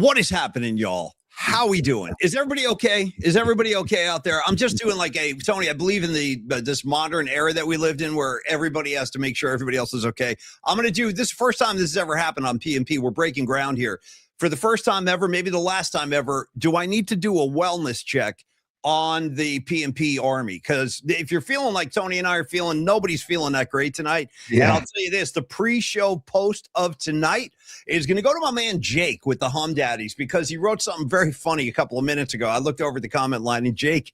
What is happening, y'all? How we doing? Is everybody okay? Is everybody okay out there? I'm just doing like a Tony. I believe in the this modern era that we lived in, where everybody has to make sure everybody else is okay. I'm going to do this first time this has ever happened on PMP. We're breaking ground here for the first time ever, maybe the last time ever. Do I need to do a wellness check on the PMP Army? Because if you're feeling like Tony and I are feeling, nobody's feeling that great tonight. Yeah. And I'll tell you this, the pre-show post of tonight is going to go to my man Jake with the Hum Daddies, because he wrote something very funny a couple of minutes ago. I looked over at the comment line, and Jake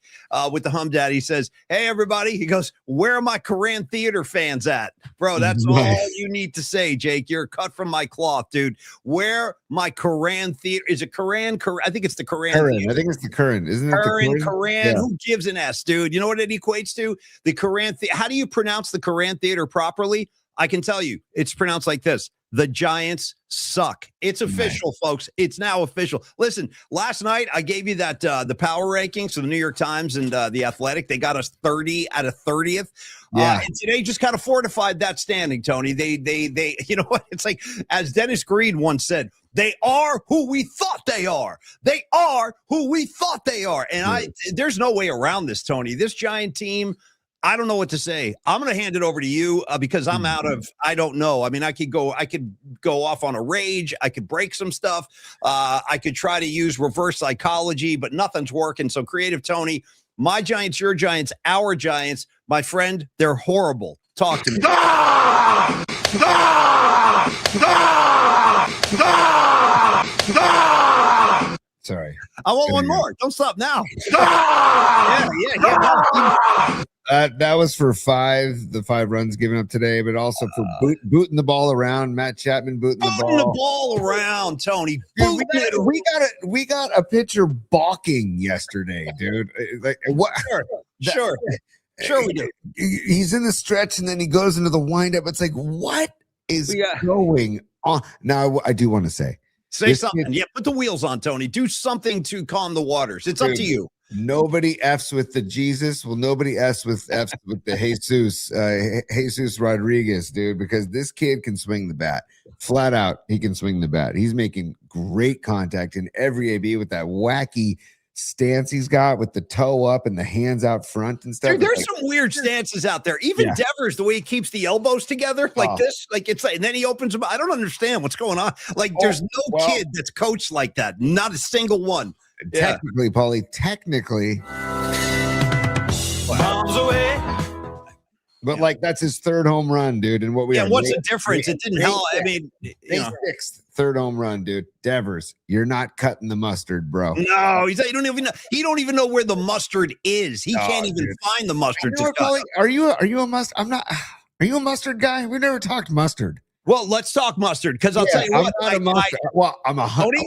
with the Hum Daddy says, hey, everybody. He goes, where are my Koran Theater fans at? Bro, that's all you need to say, Jake. You're cut from my cloth, dude. Where my Koran Theater? Is it Koran? I think it's the Koran. I think it's the Koran. Isn't it the Koran? Yeah. Who gives an S, dude? You know what it equates to? The Koran. How do you pronounce the Koran Theater properly? I can tell you. It's pronounced like this. The Giants suck. It's official, folks. It's now official. Listen, last night I gave you that the power rankings for the New York Times and the Athletic. They got us 30 out of 30th. Yeah. And today just kind of fortified that standing, Tony. They you know what? It's like, as Dennis Green once said, they are who we thought they are. They are who we thought they are. And there's no way around this, Tony. This Giant team, I don't know what to say. I'm going to hand it over to you because I'm out of, I don't know. I mean, I could go off on a rage. I could break some stuff. I could try to use reverse psychology, but nothing's working. So Creative Tony, my Giants, your Giants, our Giants, my friend, they're horrible. Talk to me. Sorry. I want one more. Don't stop now. That was for the 5 runs given up today, but also for booting the ball around. Matt Chapman booting the ball around, Tony. Dude, we got a pitcher balking yesterday, dude. Like what? Sure we do. He's in the stretch and then he goes into the windup. It's like, what is going on? Now, I do want to say something. Put the wheels on, Tony. Do something to calm the waters. It's up to you. Nobody F's with the Jesus. Well, nobody F's with the Jesus Rodriguez, dude, because this kid can swing the bat. Flat out, he can swing the bat. He's making great contact in every AB with that wacky stance he's got with the toe up and the hands out front and stuff. Dude, there's some weird stances out there. Even Devers, the way he keeps the elbows together like this, like it's like, and then he opens them. I don't understand what's going on. Like there's no kid that's coached like that. Not a single one. Technically, Paulie, Bombs away. But like that's his 3rd home run, dude. And what we what's the difference? It didn't help. I mean, sixth, 3rd home run, dude. Devers, you're not cutting the mustard, bro. No, he don't even know where the mustard is. He can't even find the mustard. Are you a mustard? I'm not. Are you a mustard guy? We never talked mustard. Well, let's talk mustard because I'll tell you what. I'm a hunter.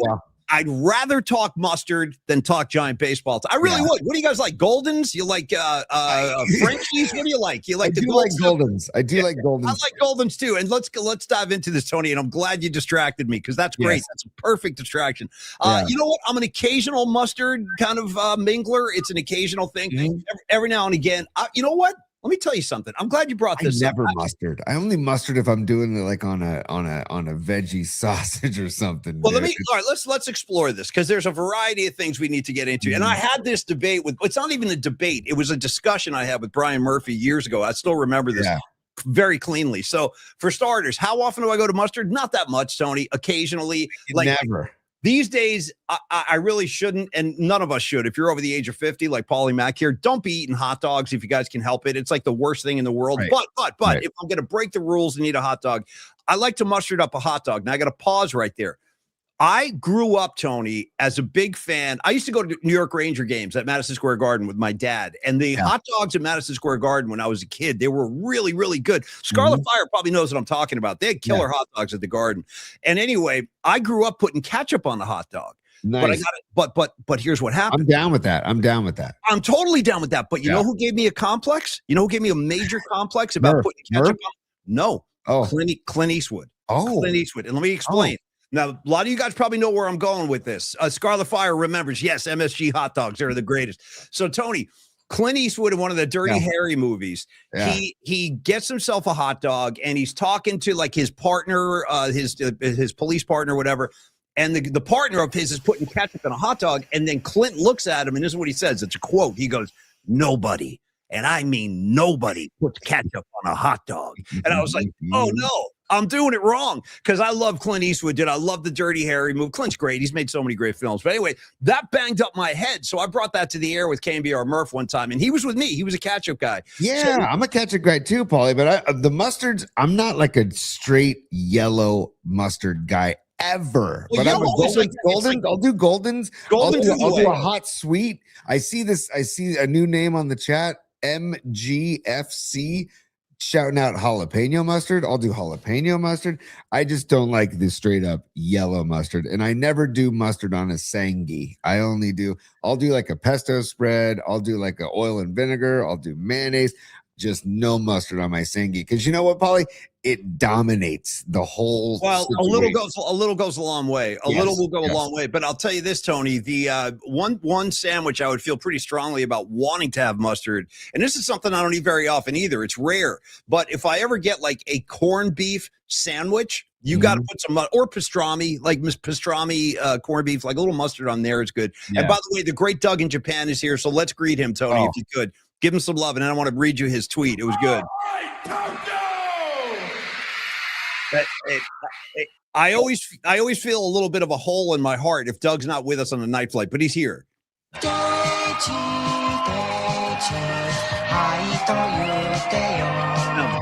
I'd rather talk mustard than talk Giant baseball. I really would. What do you guys like? Goldens? You like Frenchies? What do you like? You like Goldens? I do like Goldens. I like Goldens too. And let's dive into this, Tony. And I'm glad you distracted me because that's great. Yes. That's a perfect distraction. You know what? I'm an occasional mustard kind of mingler. It's an occasional thing. Mm-hmm. Every now and again. You know what? Let me tell you something. I'm glad you brought this up. Mustard. I only mustard if I'm doing it like on a veggie sausage or something. Well, let's explore this because there's a variety of things we need to get into. Mm-hmm. And I had this debate it's not even a debate. It was a discussion I had with Brian Murphy years ago. I still remember this very cleanly. So for starters, how often do I go to mustard? Not that much, Tony. Occasionally. Never. These days, I really shouldn't, and none of us should. If you're over the age of 50, like Paulie Mack here, don't be eating hot dogs if you guys can help it. It's like the worst thing in the world. Right. But if I'm going to break the rules and eat a hot dog, I like to mustard up a hot dog. Now, I got to pause right there. I grew up, Tony, as a big fan. I used to go to New York Ranger games at Madison Square Garden with my dad. And the hot dogs at Madison Square Garden when I was a kid, they were really, really good. Scarlet Fire probably knows what I'm talking about. They had killer hot dogs at the Garden. And anyway, I grew up putting ketchup on the hot dog. Nice. But here's what happened. I'm down with that. I'm totally down with that. But you know who gave me a complex? You know who gave me a major complex about putting ketchup on? No. Clint Eastwood. Clint Eastwood. And let me explain. Now, a lot of you guys probably know where I'm going with this. Scarlet Fire remembers, yes, MSG hot dogs are the greatest. So, Tony, Clint Eastwood in one of the Dirty Harry movies, he gets himself a hot dog and he's talking to like his partner, his police partner, whatever. and the partner of his is putting ketchup in a hot dog, and then Clint looks at him, and this is what he says. It's a quote. He goes, "Nobody, and I mean nobody, puts ketchup on a hot dog." And I was like, oh no, I'm doing it wrong, because I love Clint Eastwood, dude. I love the Dirty Harry movie. Clint's great. He's made so many great films. But anyway, that banged up my head, so I brought that to the air with KMBR Murph one time, and he was with me. He was a ketchup guy. Yeah, So- I'm a ketchup guy too, Paulie. But the mustards, I'm not like a straight yellow mustard guy ever. Well, but I'm a yellow is golden, like- golden. it's like- I'll do goldens. Golden's is the I'll do a way. hot sweet. I see a new name on the chat. MGFC shouting out jalapeno mustard. I'll do jalapeno mustard. I just don't like the straight up yellow mustard, and I never do mustard on a sangi. I'll do like a pesto spread. I'll do like a oil and vinegar. I'll do mayonnaise. Just no mustard on my sangi, because you know what, Paulie? It dominates the whole. Well, situation. a little goes a long way. A little will go a long way. But I'll tell you this, Tony, the one sandwich I would feel pretty strongly about wanting to have mustard, and this is something I don't eat very often either. It's rare. But if I ever get like a corned beef sandwich, you got to put some, or pastrami, like Miss Pastrami corned beef, like a little mustard on there is good. Yeah. And by the way, the great Doug in Japan is here, so let's greet him, Tony, if you could. Give him some love, and I want to read you his tweet. It was good. I always feel a little bit of a hole in my heart if Doug's not with us on the night flight, but he's here. Sounds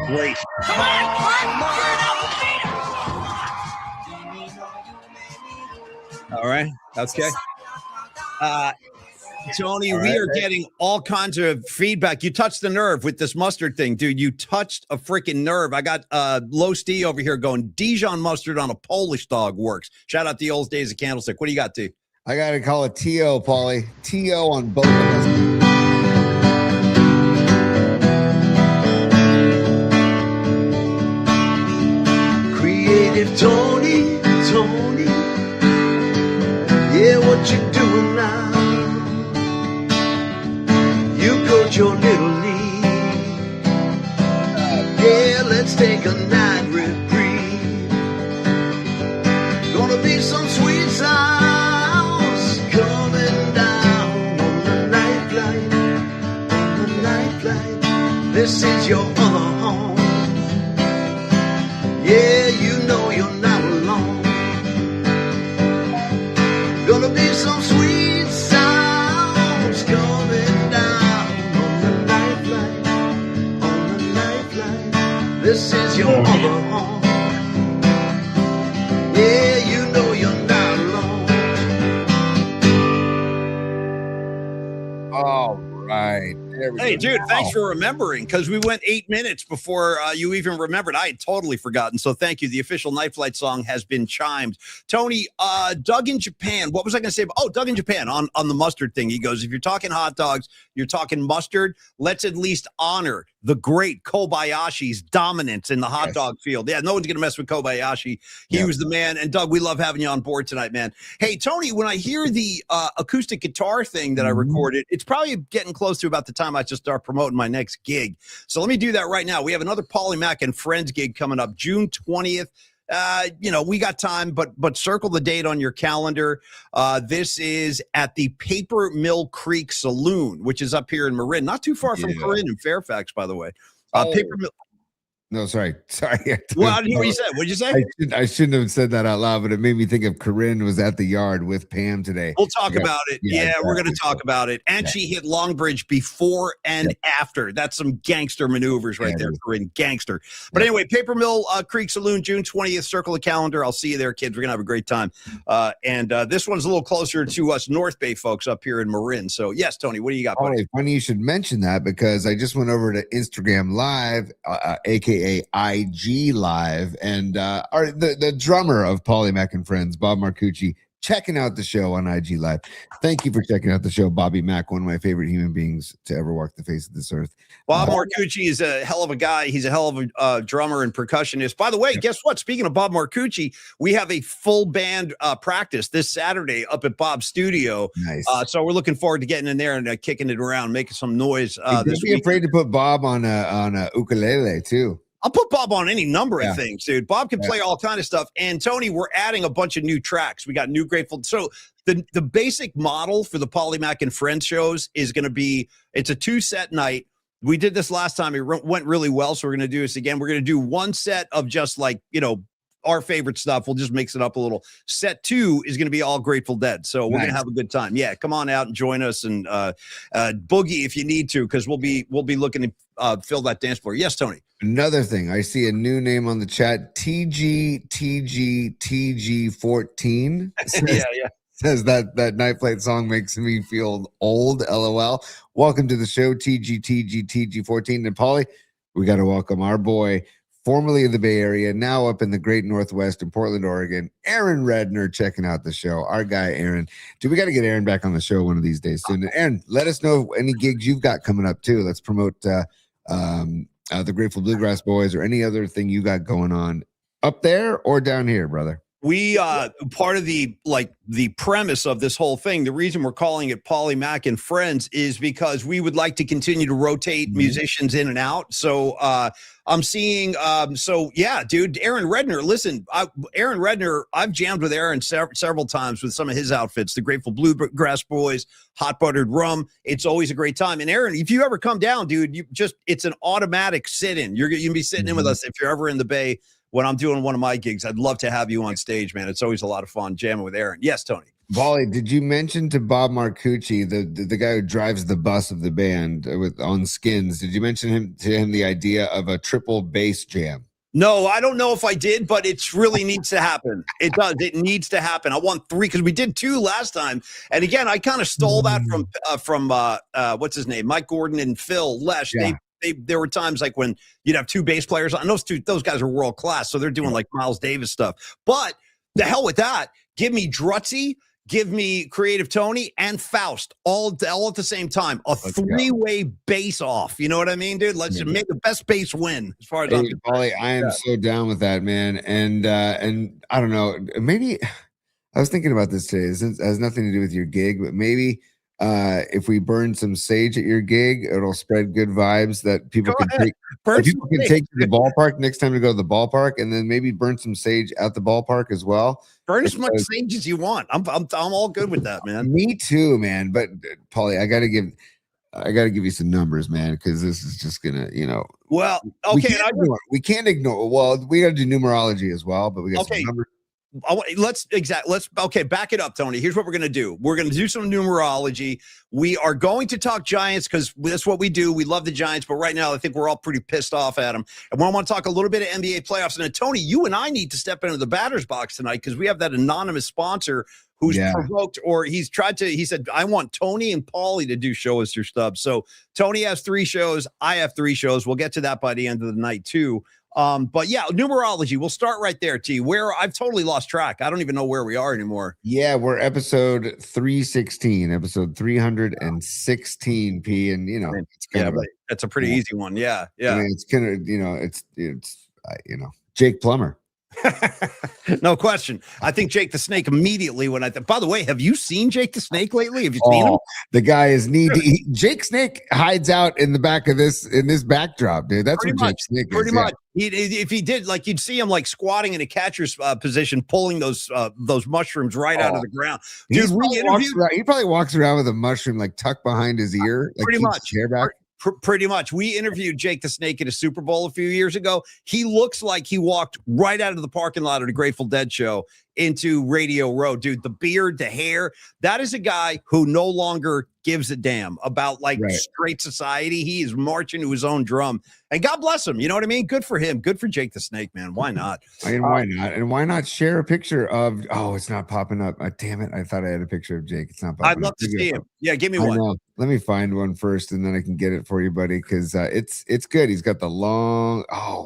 great. Come on, All right, that's okay. Tony, All we right, are getting all kinds of feedback. You touched the nerve with this mustard thing, dude. You touched a freaking nerve. I got Low Steve over here going, Dijon mustard on a Polish dog works. Shout out the old days of Candlestick. What do you got, T? I got to call it TO, Paulie. TO on both of us. Creative Tony, yeah, what you doing now? You coach your little league, yeah, let's take a night reprieve. Gonna be some sweet sounds coming down on the night flight, this is your other home. Yeah, you know you're not alone. Gonna be some sweet sounds coming down on the night flight. This is your other home. Yeah, you know you're not alone. All right. There we Hey, go. dude, thanks for remembering, because we went 8 minutes before you even remembered. I had totally forgotten. So thank you. The official Night Flight song has been chimed. Tony, Doug in Japan. What was I going to say? Oh, Doug in Japan on the mustard thing. He goes, if you're talking hot dogs, you're talking mustard, let's at least honor the great Kobayashi's dominance in the hot dog field. Yeah, no one's going to mess with Kobayashi. He was the man. And Doug, we love having you on board tonight, man. Hey, Tony, when I hear the acoustic guitar thing that I recorded, it's probably getting close to about the time I just start promoting my next gig. So let me do that right now. We have another Paulie Mack and Friends gig coming up June 20th. We got time, but circle the date on your calendar. This is at the Paper Mill Creek Saloon, which is up here in Marin, not too far from Corinne and Fairfax, by the way. Paper Mill. No, sorry. Well, I didn't hear what you said. What did you say? I shouldn't have said that out loud, but it made me think of Corinne was at the yard with Pam today. We'll talk about it. Yeah, Yeah, we're going to exactly. talk about it. And she hit Longbridge before and after. That's some gangster maneuvers right there, Corinne. Gangster. But anyway, Paper Mill Creek Saloon, June 20th. Circle the calendar. I'll see you there, kids. We're going to have a great time. And this one's a little closer to us North Bay folks up here in Marin. So, yes, Tony, what do you got, buddy? Funny you should mention that, because I just went over to Instagram Live, aka IG Live, and the drummer of Paulie Mack and Friends, Bob Marcucci, checking out the show on IG Live. Thank you for checking out the show, Bobby Mack, one of my favorite human beings to ever walk the face of this earth. Bob Marcucci is a hell of a guy. He's a hell of a drummer and percussionist. By the way, guess what? Speaking of Bob Marcucci, we have a full band practice this Saturday up at Bob's studio. Nice. So we're looking forward to getting in there and kicking it around, making some noise. Don't This be week. afraid to put Bob on a ukulele too. I'll put Bob on any number Yeah. of things, dude. Bob can play all kind of stuff. And Tony, we're adding a bunch of new tracks. We got new Grateful. So the basic model for the Paulie Mac and Friends shows is going to be, it's a 2-set night. We did this last time. It went really well. So we're going to do this again. We're going to do 1 set of just like, our favorite stuff. We'll just mix it up a little. Set 2 is going to be all Grateful Dead. So we're going to have a good time. Yeah, come on out and join us and boogie if you need to, because we'll be looking to fill that dance floor. Yes, Tony. Another thing, I see a new name on the chat. TG14 says that Night Flight song makes me feel old. LOL. Welcome to the show, TG14. And Paulie, we got to welcome our boy, formerly of the Bay Area, now up in the great Northwest in Portland, Oregon, Aaron Redner, checking out the show. Our guy, Aaron. Dude, we got to get Aaron back on the show one of these days soon. Aaron, let us know any gigs you've got coming up, too. Let's promote the Grateful Bluegrass Boys or any other thing you got going on up there or down here, brother. We part of the premise of this whole thing, the reason we're calling it Paulie Mac and Friends is because we would like to continue to rotate musicians in and out. So I'm seeing dude, Aaron Redner. Listen, Aaron Redner, I've jammed with Aaron several times with some of his outfits, the Grateful Bluegrass Boys, Hot Buttered Rum. It's always a great time. And Aaron, if you ever come down, dude, it's an automatic sit-in. You're gonna be sitting in with us if you're ever in the Bay. When I'm doing one of my gigs, I'd love to have you on stage, man. It's always a lot of fun jamming with Aaron. Yes, Tony. Paulie, did you mention to Bob Marcucci, the guy who drives the bus of the band on Skins, did you mention to him the idea of a triple bass jam? No, I don't know if I did, but it really needs to happen. It does. It needs to happen. I want 3 because we did 2 last time. And again, I kind of stole that from what's his name, Mike Gordon and Phil Lesh. Yeah. There were times like when you'd have 2 bass players on. Those guys are world class, so they're doing like Miles Davis stuff. But the hell with that. Give me Drutzy, give me Creative Tony, and Faust all at the same time. A 3-way bass off. You know what I mean, dude? Let's make the best bass win. As far as I'm concerned. Paulie, I am so down with that, man. And I don't know. Maybe I was thinking about this today. It has nothing to do with your gig, but maybe. If we burn some sage at your gig, it'll spread good vibes that people can take. People can take to the ballpark next time to go to the ballpark, and then maybe burn some sage at the ballpark as well. Burn as much sage as you want. I'm all good with that, man. Me too, man. But Paulie, I gotta give you some numbers, man, because this is just gonna, Well, okay, we can't ignore. Well, we gotta do numerology as well, but we got some numbers. Let's back it up, Tony. Here's what we're going to do. We're going to do some numerology. We are going to talk Giants because that's what we do. We love the Giants, but right now I think we're all pretty pissed off at them. And we want to talk a little bit of NBA playoffs. And then, Tony, you and I need to step into the batter's box tonight because we have that anonymous sponsor who's provoked, or he said, I want Tony and Paulie to do Show Us Your Stuff. So Tony has 3 shows. I have 3 shows. We'll get to that by the end of the night too. But yeah, numerology. We'll start right there, T. Where I've totally lost track. I don't even know where we are anymore. Yeah, we're episode 316, episode 316, P. And it's kind of that's a pretty easy one. Yeah, yeah. I mean, it's kind of it's Jake Plummer. No question. I think Jake the Snake immediately when by the way, have you seen Jake the Snake lately? Have you seen him? The guy is Jake Snake hides out in the back of this backdrop, dude. That's pretty what Jake Snake is. Pretty much. If he did, like, you'd see him like squatting in a catcher's position, pulling those mushrooms right out of the ground. Dude, he probably walks around with a mushroom like tucked behind his ear, like pretty much. Hair back. Pretty much. We interviewed Jake the Snake at a Super Bowl a few years ago. He looks like he walked right out of the parking lot of the Grateful Dead show into Radio Row. Dude, the beard, the hair, that is a guy who no longer gives a damn about straight society. He is marching to his own drum. And God bless him. You know what I mean? Good for him. Good for Jake the Snake, man. Why not? Why not? And why not share a picture of, it's not popping up. Damn it. I thought I had a picture of Jake. It's not popping up. I'd love to see him. Yeah, give me one. Let me find one first and then I can get it for you, buddy, because it's good. He's got the long,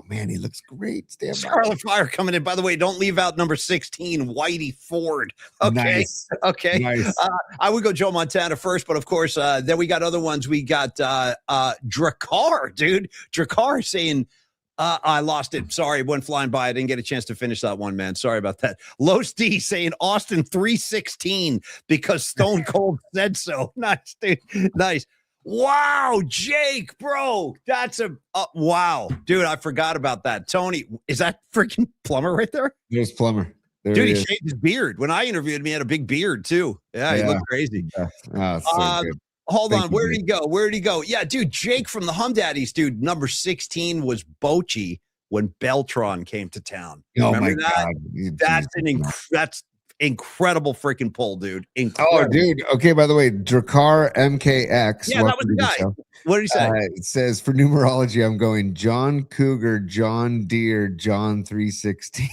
he looks great. Stand by. Scarlet Fire coming in. By the way, don't leave out number 16, Whitey Ford. Okay. Nice. Okay. Nice. I would go Joe Montana first, but of course, then we got other ones. We got Drakkar, dude. Drakkar saying, I lost it. Sorry, it went flying by. I didn't get a chance to finish that one, man. Sorry about that. Los D saying Austin 316 because Stone Cold said so. Nice, dude. Nice. Wow, Jake, bro. That's a wow. Dude, I forgot about that. Tony, is that freaking Plumber right there? There's Plumber. There Dude, he he is. shaved his beard. When I interviewed him, he had a big beard too. Yeah, he Yeah. looked crazy. Oh, so good. Hold Thank on. you, Where did Jake. he go? Where did he go? Yeah, dude, Jake from the Hum Daddies, dude. Number 16 was Bochy when Beltron came to town. Oh Remember my that? God. That's incredible freaking pull, dude. Oh, Incredible. dude. Okay, by the way, Drakkar MKX. Yeah, that was the guy. What did he say? It says for numerology, I'm going John Cougar, John Deere, John 316.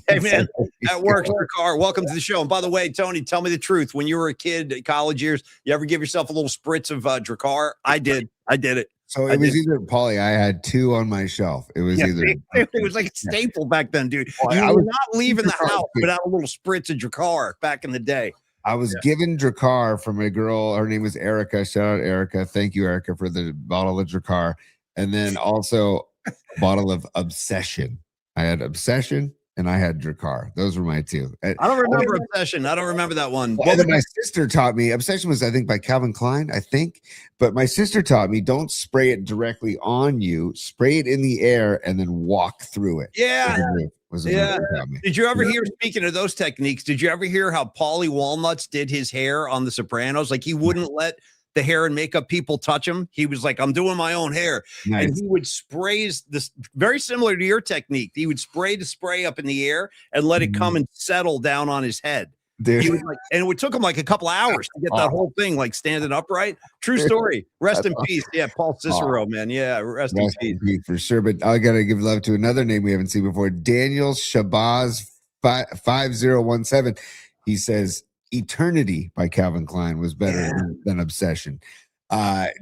Hey, man, that works, Kerr. Welcome to the show. And by the way, Tony, tell me the truth. When you were a kid, college years, you ever give yourself a little spritz of Drakkar? I did. I did it. So it was either Paulie. I had 2 on my shelf. It was either it was like a staple back then, dude. Well, You I were was not leaving the Drakkar, house dude. without a little spritz of Drakkar back in the day. I was given Drakkar from a girl. Her name was Erica. Shout out Erica. Thank you, Erica, for the bottle of Drakkar. And then also a bottle of Obsession. I had Obsession and I had Drakkar. Those were my 2. I don't remember Obsession. I don't remember that one. Well, my sister taught me. Obsession was, I think, by Calvin Klein, I think. But my sister taught me, don't spray it directly on you. Spray it in the air and then walk through it. Yeah. Yeah. Did you ever hear, speaking of those techniques, did you ever hear how Paulie Walnuts did his hair on The Sopranos? Like he wouldn't let the hair and makeup people touch him. He was like, I'm doing my own hair. Nice. And he would spray this very similar to your technique. He would spray the spray up in the air and let it come and settle down on his head. Dude. He was like, and it took him like a couple hours to get that whole thing like standing upright. True story. Rest in peace. Yeah, Paul Cicero, man. Yeah, rest in peace. For sure. But I got to give love to another name we haven't seen before. Daniel Shabazz 5017. He says Eternity by Calvin Klein was better than Obsession.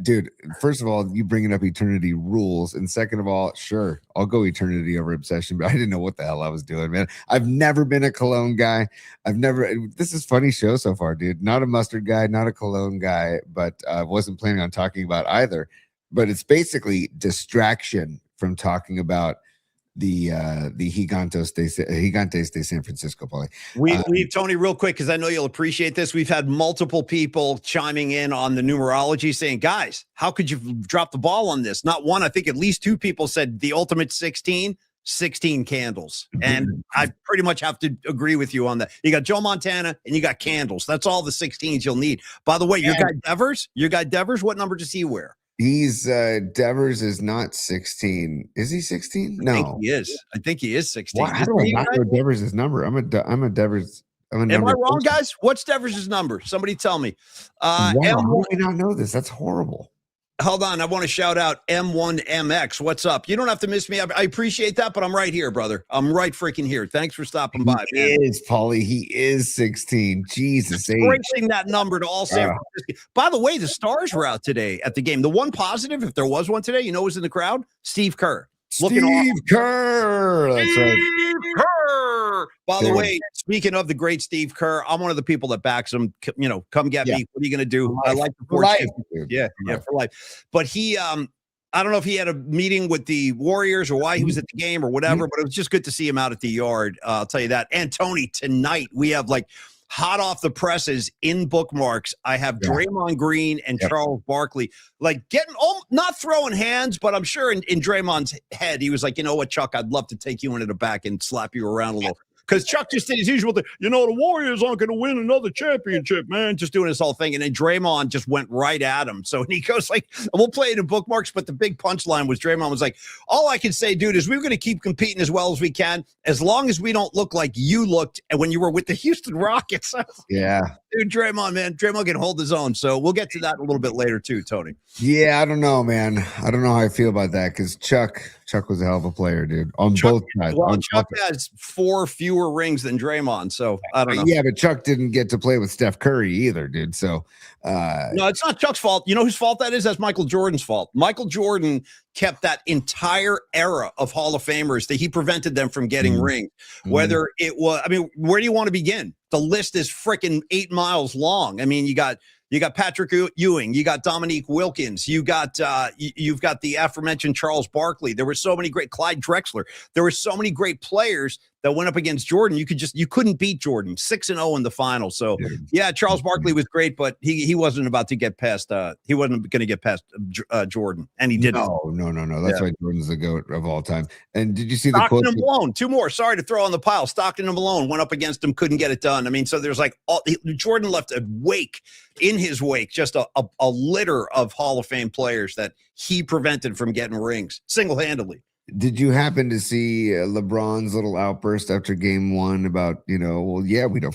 Dude, first of all, you bringing up Eternity rules. And second of all, sure, I'll go Eternity over Obsession, but I didn't know what the hell I was doing, man. I've never been a cologne guy. This is funny show so far, dude. Not a mustard guy, not a cologne guy, but I wasn't planning on talking about either. But it's basically distraction from talking about the Gigantes de San Francisco, Paulie. We've Tony, real quick, because I know you'll appreciate this. We've had multiple people chiming in on the numerology saying, guys, how could you drop the ball on this? Not one, I think at least 2 people said the ultimate 16 candles. And I pretty much have to agree with you on that. You got Joe Montana and you got candles. That's all the 16s you'll need. By the way, your guy Devers, what number does he wear? He's Devers is not 16. Is he 16? No, I think he is 16. How do I not know Devers' number? I'm a Devers. Am I wrong, guys? What's Devers' number? Somebody tell me. How do I not know this? That's horrible. Hold on. I want to shout out M1MX. What's up? You don't have to miss me. I appreciate that, but I'm right here, brother. I'm right freaking here. Thanks for stopping by, man. He is, Paulie. He is 16. Jesus. Bracing that number to all San Francisco. By the way, the Stars were out today at the game. The one positive, if there was one today, you know who's in the crowd? Steve Kerr. Steve Kerr. That's right. Steve Kerr. By the way, speaking of the great Steve Kerr, I'm one of the people that backs him. You know, come get me. What are you going to do? I like the for life. Yeah, for life. But he, I don't know if he had a meeting with the Warriors or why he was at the game or whatever, but it was just good to see him out at the yard. I'll tell you that. And Tony, tonight we have like hot off the presses in bookmarks. I have Draymond Green and Charles Barkley, like getting not throwing hands, but I'm sure in Draymond's head, he was like, you know what, Chuck, I'd love to take you into the back and slap you around a little. Because Chuck just did his usual thing. You know, the Warriors aren't going to win another championship, man. Just doing this whole thing. And then Draymond just went right at him. So he goes like, and we'll play it in bookmarks. But the big punchline was Draymond was like, all I can say, dude, is we're going to keep competing as well as we can, as long as we don't look like you looked when you were with the Houston Rockets. Yeah. Dude, Draymond, man. Draymond can hold his own. So we'll get to that a little bit later too, Tony. Yeah, I don't know, man. I don't know how I feel about that because Chuck was a hell of a player, dude, on both sides. Well, Chuck has 4 fewer rings than Draymond, so I don't know. Yeah, but Chuck didn't get to play with Steph Curry either, dude. So no, it's not Chuck's fault. You know whose fault that is? That's Michael Jordan's fault. Michael Jordan kept that entire era of Hall of Famers that he prevented them from getting rings. Whether it was, I mean, where do you want to begin? The list is freaking 8 miles long. I mean, you got Patrick Ewing, you got Dominique Wilkins, you've got the aforementioned Charles Barkley. There were so many great Clyde Drexler. There were so many great players that went up against Jordan. You couldn't beat Jordan. 6-0 in the final. So yeah, Charles Barkley was great, but he wasn't about to get past. He wasn't going to get past Jordan, and he didn't. No. That's why Jordan's the GOAT of all time. And did you see Stockton the quote? and Malone, two more. Sorry to throw on the pile. Stockton and Malone went up against him, couldn't get it done. I mean, so there's like Jordan left a wake in his wake, just a litter of Hall of Fame players that he prevented from getting rings single-handedly. Did you happen to see LeBron's little outburst after game one about, well, yeah, we don't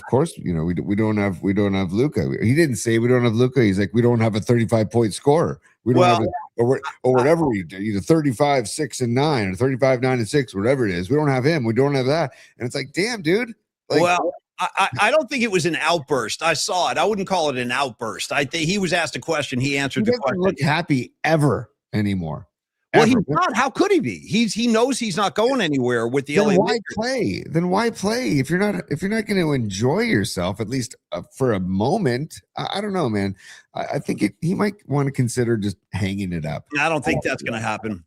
have Luka. He didn't say we don't have Luka. He's like, we don't have a 35-point scorer. We don't have or whatever we do, either 35, 6 and 9 or 35, 9 and 6, whatever it is. We don't have him. We don't have that. And it's like, damn, dude. Like, I don't think it was an outburst. I saw it. I wouldn't call it an outburst. I think he was asked a question. He answered the question. Look happy ever anymore. Well, he's not. How could he be? He knows he's not going anywhere with the LA Lakers. Then why play if you're not going to enjoy yourself at least for a moment? I don't know, man. I think he might want to consider just hanging it up. I don't think that's going to happen.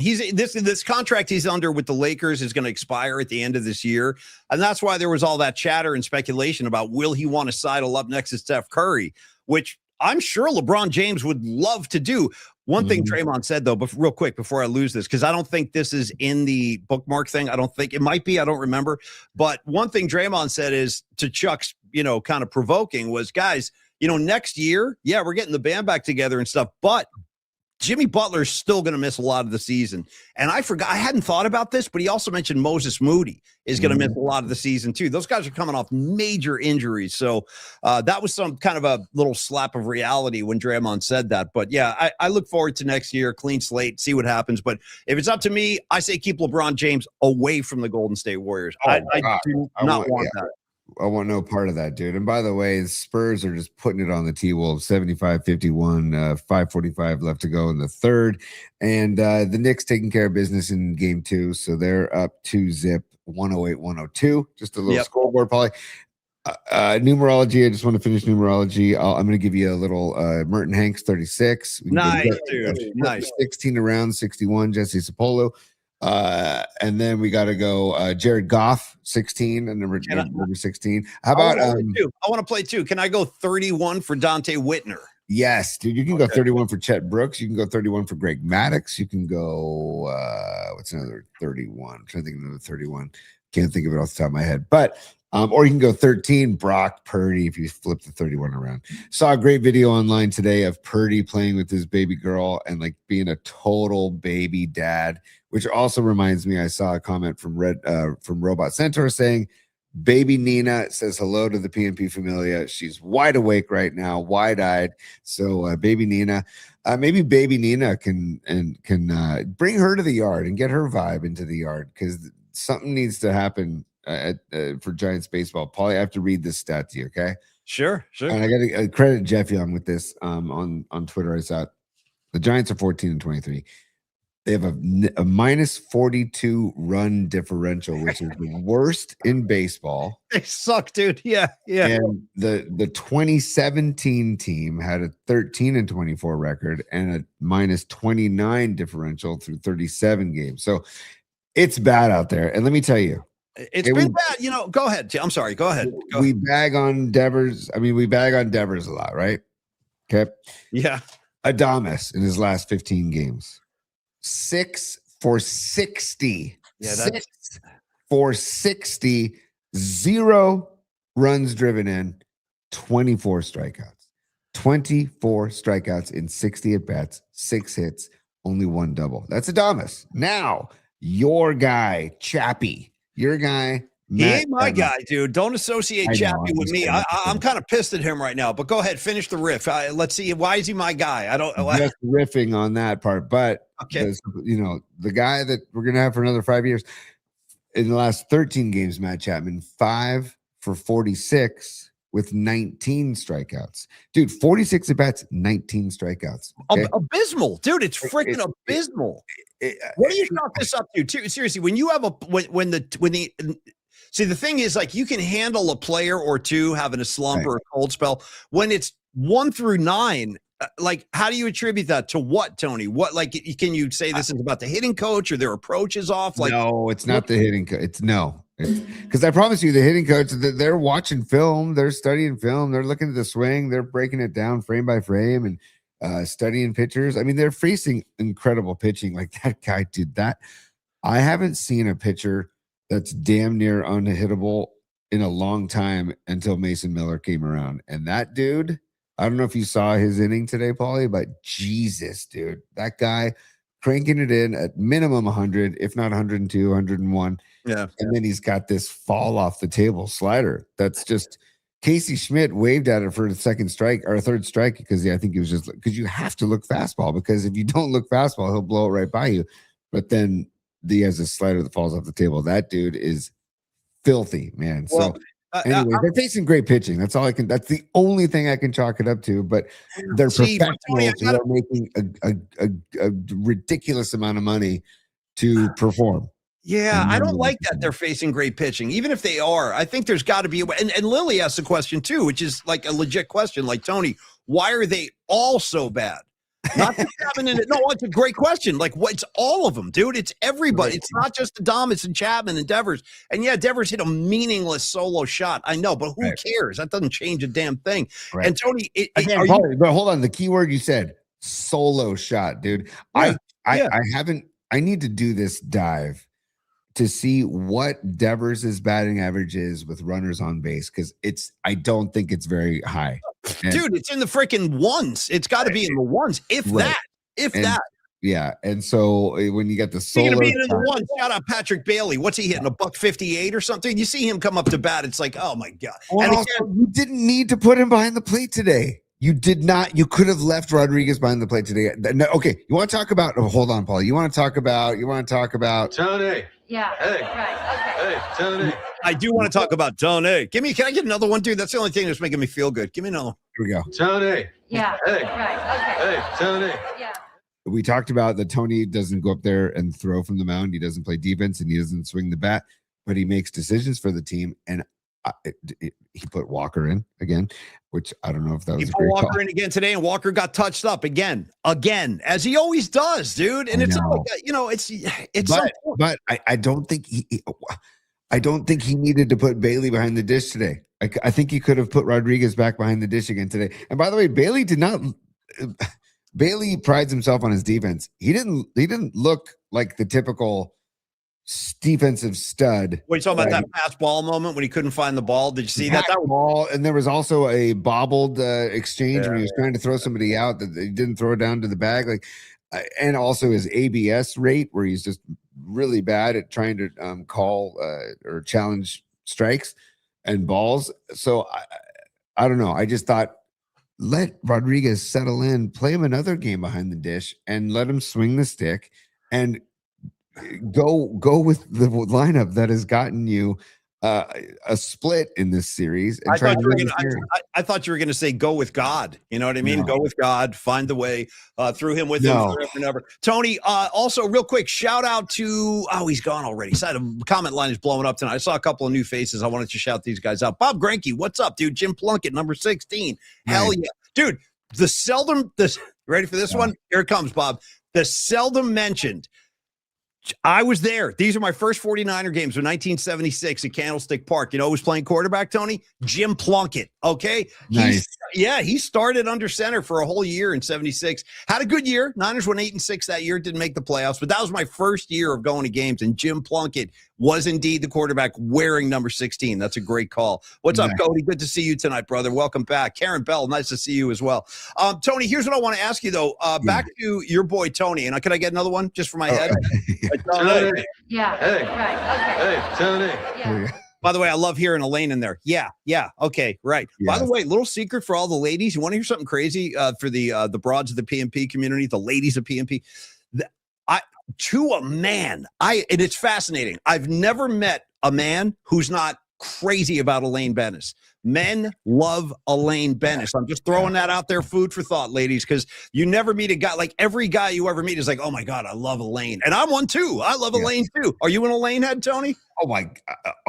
This contract he's under with the Lakers is going to expire at the end of this year, and that's why there was all that chatter and speculation about will he want to sidle up next to Steph Curry, which I'm sure LeBron James would love to do. One thing Draymond said, though, but real quick before I lose this, because I don't think this is in the bookmark thing. I don't think it might be. I don't remember. But one thing Draymond said is to Chuck's, kind of provoking was, guys, next year, yeah, we're getting the band back together and stuff, but Jimmy Butler's still going to miss a lot of the season. And I hadn't thought about this, but he also mentioned Moses Moody is going to miss a lot of the season too. Those guys are coming off major injuries. So that was some kind of a little slap of reality when Draymond said that. But yeah, I look forward to next year, clean slate, see what happens. But if it's up to me, I say keep LeBron James away from the Golden State Warriors. I do not want that. I want no part of that, dude. And by the way, the Spurs are just putting it on the T-Wolves, 75-51, 5:45 left to go in the third. And the Knicks taking care of business in game 2. So they're up 2-zip, 108-102. Just a little scoreboard, Paulie. Numerology. I just want to finish numerology. I'm going to give you a little Merton Hanks 36. Nice, dude. Nice. 16 around 61. Jesse Sapolo. And then we got to go Jared Goff 16 and number 16. How about I want to play 2. Can I go 31 for Dante Whitner? Yes, dude. You can go 31 for Chet Brooks. You can go 31 for Greg Maddux. You can go what's another 31? I'm trying to think of another 31. Can't think of it off the top of my head. But or you can go 13 Brock Purdy if you flip the 31 around. Saw a great video online today of Purdy playing with his baby girl and like being a total baby dad, which also reminds me, I saw a comment from Robot Centaur saying, baby Nina says hello to the PNP Familia. She's wide awake right now, wide-eyed. So baby Nina, maybe baby Nina can bring her to the yard and get her vibe into the yard because something needs to happen for Giants baseball. Paulie, I have to read this stat to you, okay? Sure. And I got to credit Jeff Young with this on Twitter. I saw it. The Giants are 14-23. They have a minus 42 run differential, which is the worst in baseball. They suck, dude. Yeah. And the 2017 team had a 13-24 record and a minus 29 differential through 37 games. So it's bad out there. And let me tell you, it's been bad. Go ahead. I'm sorry. Go ahead. We bag on Devers. I mean, we bag on Devers a lot, right? Okay. Yeah. Adames in his last 15 games. 6 for 60. Yeah, 6 for 60. 0 runs driven in. 24 strikeouts. 24 strikeouts in 60 at bats. 6 hits. Only 1 double. That's Adames. Now, your guy, Chappie. Your guy. He ain't my guy, dude. Don't associate Chappie with me. I'm kind of pissed at him right now. But go ahead, finish the riff. Let's see. Why is he my guy? I don't. Just riffing on that part, but okay. The guy that we're gonna have for another 5 years in the last 13 games, Matt Chapman, 5 for 46 with 19 strikeouts. Dude, 46 at bats, 19 strikeouts. Okay? Abysmal, dude. It's freaking abysmal. What do you chalk this up to? Seriously, when you have see, the thing is, like, you can handle a player or two having a slump or a cold spell. When it's 1 through 9, Like, how do you attribute that to what, Tony? What, like, can you say this is about the hitting coach or their approach is off? Like, no, it's not the hitting coach. It's because I promise you, the hitting coach, they're watching film, they're studying film, they're looking at the swing, they're breaking it down frame by frame and studying pitchers. I mean, they're facing incredible pitching. Like that guy did that. I haven't seen a pitcher that's damn near unhittable in a long time until Mason Miller came around. And that dude, I don't know if you saw his inning today, Paulie, but Jesus, dude, that guy cranking it in at minimum 100, if not 102, 101. Yeah. And then he's got this fall off the table slider. That's just Casey Schmidt waved at it for the second strike or third strike because I think he was just because you have to look fastball, because if you don't look fastball, he'll blow it right by you. But then he has a slider that falls off the table. That dude is filthy, man. Well, so anyway, they're facing great pitching. That's the only thing I can chalk it up to. But they're professionals who are making a ridiculous amount of money to perform. Yeah, I don't like that they're facing great pitching, even if they are. I think there's got to be a way. And Lily asked a question too, which is like a legit question. Like, Tony, why are they all so bad? Not just Chapman in it. No, it's a great question. Like, it's all of them, dude. It's everybody. Right. It's not just the Dom, it's in Chapman and Devers. And yeah, Devers hit a meaningless solo shot. I know, but who cares? That doesn't change a damn thing. Right. And Tony, but hold on. The key word you said, solo shot, dude. Yeah. I need to do this dive to see what Devers' batting average is with runners on base, because I don't think it's very high. Dude, it's in the freaking ones. It's got to be in the ones, if that. Yeah, and so when you get the solo, being in the ones, shout out Patrick Bailey. What's he hitting, $158 or something? You see him come up to bat, it's like, oh my god. Well, and also, you didn't need to put him behind the plate today. You did not. You could have left Rodriguez behind the plate today. No, okay, you want to talk about? Oh, hold on, Paul. You want to talk about Tony? Yeah. Hey. Right. Okay. Hey, Tony. I do want to talk about Tony. Can I get another one, dude? That's the only thing that's making me feel good. Give me another one. Here we go. Tony. Yeah. Hey. Right. Okay. Hey, Tony. Yeah. We talked about that Tony doesn't go up there and throw from the mound. He doesn't play defense and he doesn't swing the bat, but he makes decisions for the team. And he put Walker in again, which I don't know if that was. He put Walker in again today, and Walker got touched up again, as he always does, dude. And it's like, but I don't think I don't think he needed to put Bailey behind the dish today. I think he could have put Rodriguez back behind the dish again today. And by the way, Bailey did not. Bailey prides himself on his defense. He didn't look like the typical defensive stud. What are you talking about, that pass ball moment when he couldn't find the ball? Did you see that? That ball, and there was also a bobbled exchange when he was trying to throw somebody out that he didn't throw it down to the bag. And also his ABS rate, where he's just really bad at trying to call or challenge strikes and balls. So I don't know. I just thought, let Rodriguez settle in, play him another game behind the dish, and let him swing the stick and go with the lineup that has gotten you a split in this series. And I thought you were going to say go with God. You know what I mean? No. Go with God, find the way, through him with him forever and ever. Tony, also real quick, shout out to, he's gone already. The comment line is blowing up tonight. I saw a couple of new faces. I wanted to shout these guys out. Bob Granke, what's up, dude? Jim Plunkett, number 16. Nice. Hell yeah. Dude, ready for this one? Here it comes, Bob. The seldom mentioned. I was there. These are my first 49er games in 1976 at Candlestick Park. You know who was playing quarterback, Tony? Jim Plunkett. Okay. Nice. He started under center for a whole year in 76. Had a good year. Niners went 8-6 that year. Didn't make the playoffs, but that was my first year of going to games. And Jim Plunkett was indeed the quarterback wearing number 16. That's a great call. What's up, Cody? Good to see you tonight, brother. Welcome back. Karen Bell, nice to see you as well. Tony, here's what I want to ask you, though. Back to your boy, Tony. And can I get another one just for my head? Tony. Yeah. Hey. Right. Okay. Hey, Tony. Yeah. By the way, I love hearing Elaine in there. Yeah. Okay, right. Yeah. By the way, little secret for all the ladies. You want to hear something crazy for the broads of the PMP community, the ladies of PMP? To a man, and it's fascinating. I've never met a man who's not crazy about Elaine Bennis. Men love Elaine Bennis. I'm just throwing that out there, food for thought, ladies, because you never meet a guy, like every guy you ever meet is like, oh my God, I love Elaine. And I'm one too. I love Elaine too. Are you an Elaine head, Tony? Oh my,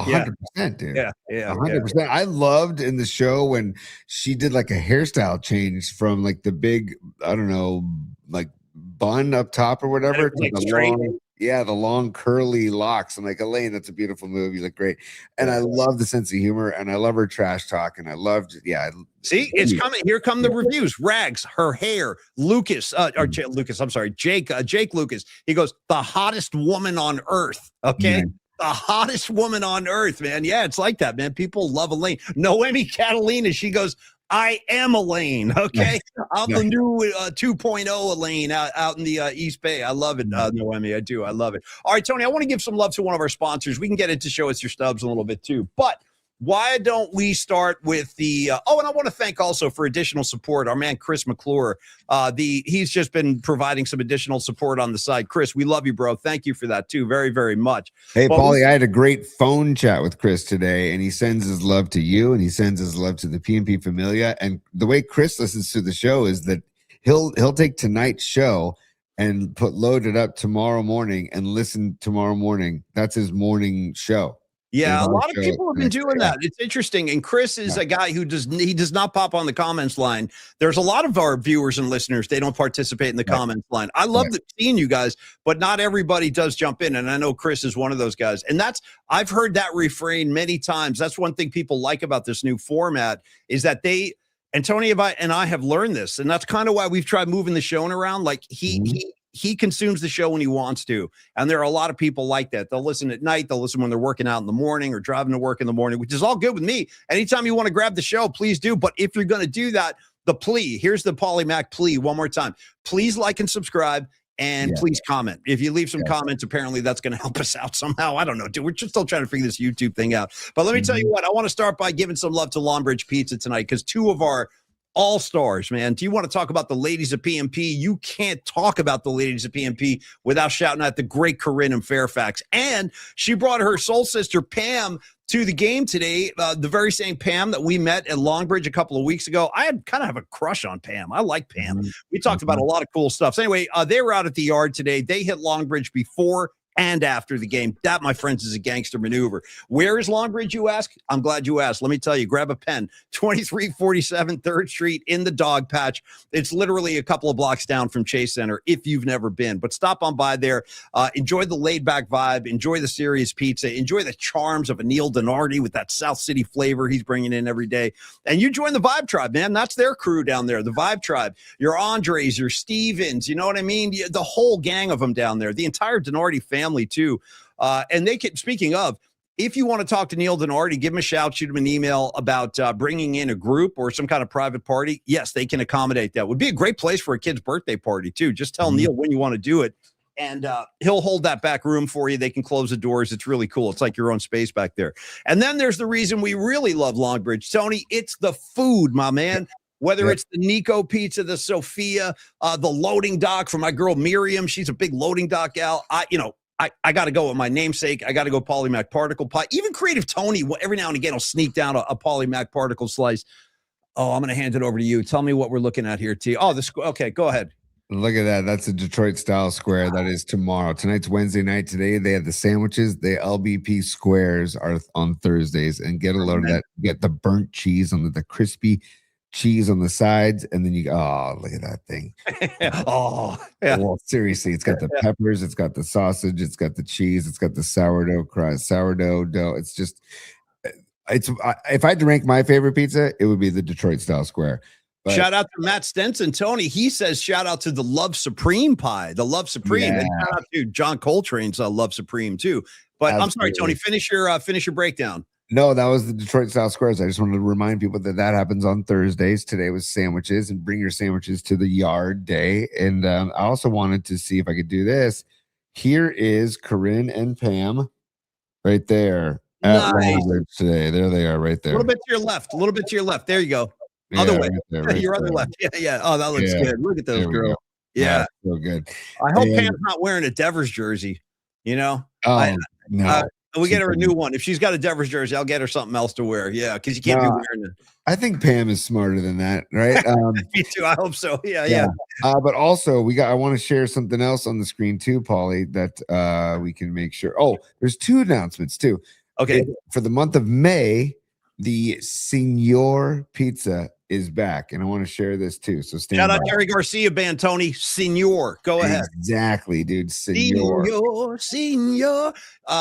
Yeah. 100%, dude. Yeah. Yeah. 100%. I loved in the show when she did like a hairstyle change from like the big, I don't know, like bun up top or whatever to Like the straight. long, the long curly locks. I'm like, Elaine, that's a beautiful move. You look great. And I love the sense of humor and I love her trash talk. And I loved, See, it's coming. Here come the reviews. Rags, her hair. Lucas, Lucas. I'm sorry, Jake. Jake Lucas. He goes, the hottest woman on earth. Okay. Nice. The hottest woman on earth, man. Yeah, it's like that, man. People love Elaine. Noemi Catalina, she goes, I am Elaine. Okay. I'm the new 2.0 Elaine out in the East Bay. I love it, Noemi. I do. I love it. All right, Tony, I want to give some love to one of our sponsors. We can get into Show Us Your Stubs a little bit too. But why don't we start with the and I want to thank also for additional support our man Chris McClure. He's just been providing some additional support on the side. Chris, we love you, bro. Thank you for that too, very, very much. Hey, Paulie, I had a great phone chat with Chris today, and he sends his love to you, and he sends his love to the PNP Familia. And the way Chris listens to the show is that he'll take tonight's show and load it up tomorrow morning and listen tomorrow morning. That's his morning show. Yeah, a lot of people have been doing that. It's interesting. And Chris is a guy who does not pop on the comments line. There's a lot of our viewers and listeners, they don't participate in the comments line. I love seeing you guys, but not everybody does jump in. And I know Chris is one of those guys. And I've heard that refrain many times. That's one thing people like about this new format is that and Tony and I have learned this. And that's kind of why we've tried moving the show around. Like he consumes the show when he wants to. And there are a lot of people like that. They'll listen at night. They'll listen when they're working out in the morning or driving to work in the morning, which is all good with me. Anytime you want to grab the show, please do. But if you're going to do that, the plea, here's the Paulie Mac plea one more time. Please like and subscribe and please comment. If you leave some comments, apparently that's going to help us out somehow. I don't know, dude. We're just still trying to figure this YouTube thing out. But let me tell you what, I want to start by giving some love to Longbridge Pizza tonight because two of our all-stars, man. Do you want to talk about the ladies of PMP? You can't talk about the ladies of PMP without shouting out the great Corinne in Fairfax. And she brought her soul sister, Pam, to the game today. The very same Pam that we met at Longbridge a couple of weeks ago. I kind of have a crush on Pam. I like Pam. We talked about a lot of cool stuff. So anyway, they were out at the yard today. They hit Longbridge before and after the game. That, my friends, is a gangster maneuver. Where is Longbridge, you ask? I'm glad you asked. Let me tell you, grab a pen. 2347 3rd Street in the Dog Patch. It's literally a couple of blocks down from Chase Center if you've never been. But stop on by there. Enjoy the laid-back vibe. Enjoy the serious pizza. Enjoy the charms of a Neil Donardi with that South City flavor he's bringing in every day. And you join the Vibe Tribe, man. That's their crew down there, the Vibe Tribe. Your Andres, your Stevens, you know what I mean? The whole gang of them down there. The entire Donardi family too. And they can, speaking of, if you want to talk to Neil Donardi, give him a shout, shoot him an email about bringing in a group or some kind of private party. Yes, they can accommodate that. Would be a great place for a kid's birthday party too. Just tell Neil when you want to do it. And he'll hold that back room for you. They can close the doors. It's really cool. It's like your own space back there. And then there's the reason we really love Longbridge. Tony, it's the food, my man. Whether it's the Nico pizza, the Sophia, the loading dock for my girl Miriam. She's a big loading dock gal. I got to go with my namesake. I got to go Paulie Mac particle pie. Even Creative Tony, every now and again, will sneak down a Paulie Mac particle slice. Oh, I'm going to hand it over to you. Tell me what we're looking at here, T. Oh, okay, go ahead. Look at that. That's a Detroit style square. That is tomorrow. Tonight's Wednesday night. Today they have the sandwiches. The LBP squares are on Thursdays. And get a load of that. Get the burnt cheese on the crispy cheese on the sides, and then look at that thing. Well, seriously, it's got the peppers, it's got the sausage, it's got the cheese, it's got the sourdough dough. It's just if I had to rank my favorite pizza, it would be the Detroit style square. But shout out to Matt Stenson, Tony. He says shout out to the Love Supreme pie, the Love Supreme, and shout out to John Coltrane's Love Supreme too. But absolutely. I'm sorry, Tony, finish your breakdown. No, that was the Detroit style squares. I just wanted to remind people that happens on Thursdays. Today was sandwiches, and bring your sandwiches to the yard day. And I also wanted to see if I could do this. Here is Corinne and Pam right there at Longbridge today. There they are right there. A little bit to your left. There you go. Other way. Right your other left. Yeah. Oh, that looks good. Look at those girls. Yeah. So good. I hope Pam's not wearing a Devers jersey, you know? No. We get her a new one. If she's got a Devers jersey, I'll get her something else to wear. Yeah, because you can't be wearing it. I think Pam is smarter than that, right? Me too. I hope so. Yeah. But also, I want to share something else on the screen too, Paulie, that we can make sure. Oh, there's 2 announcements too. Okay. For the month of May, the Signor Pizza is back, and I want to share this too. So shout out Jerry Garcia band, Tony. Signor, go ahead. Exactly, dude. Signor.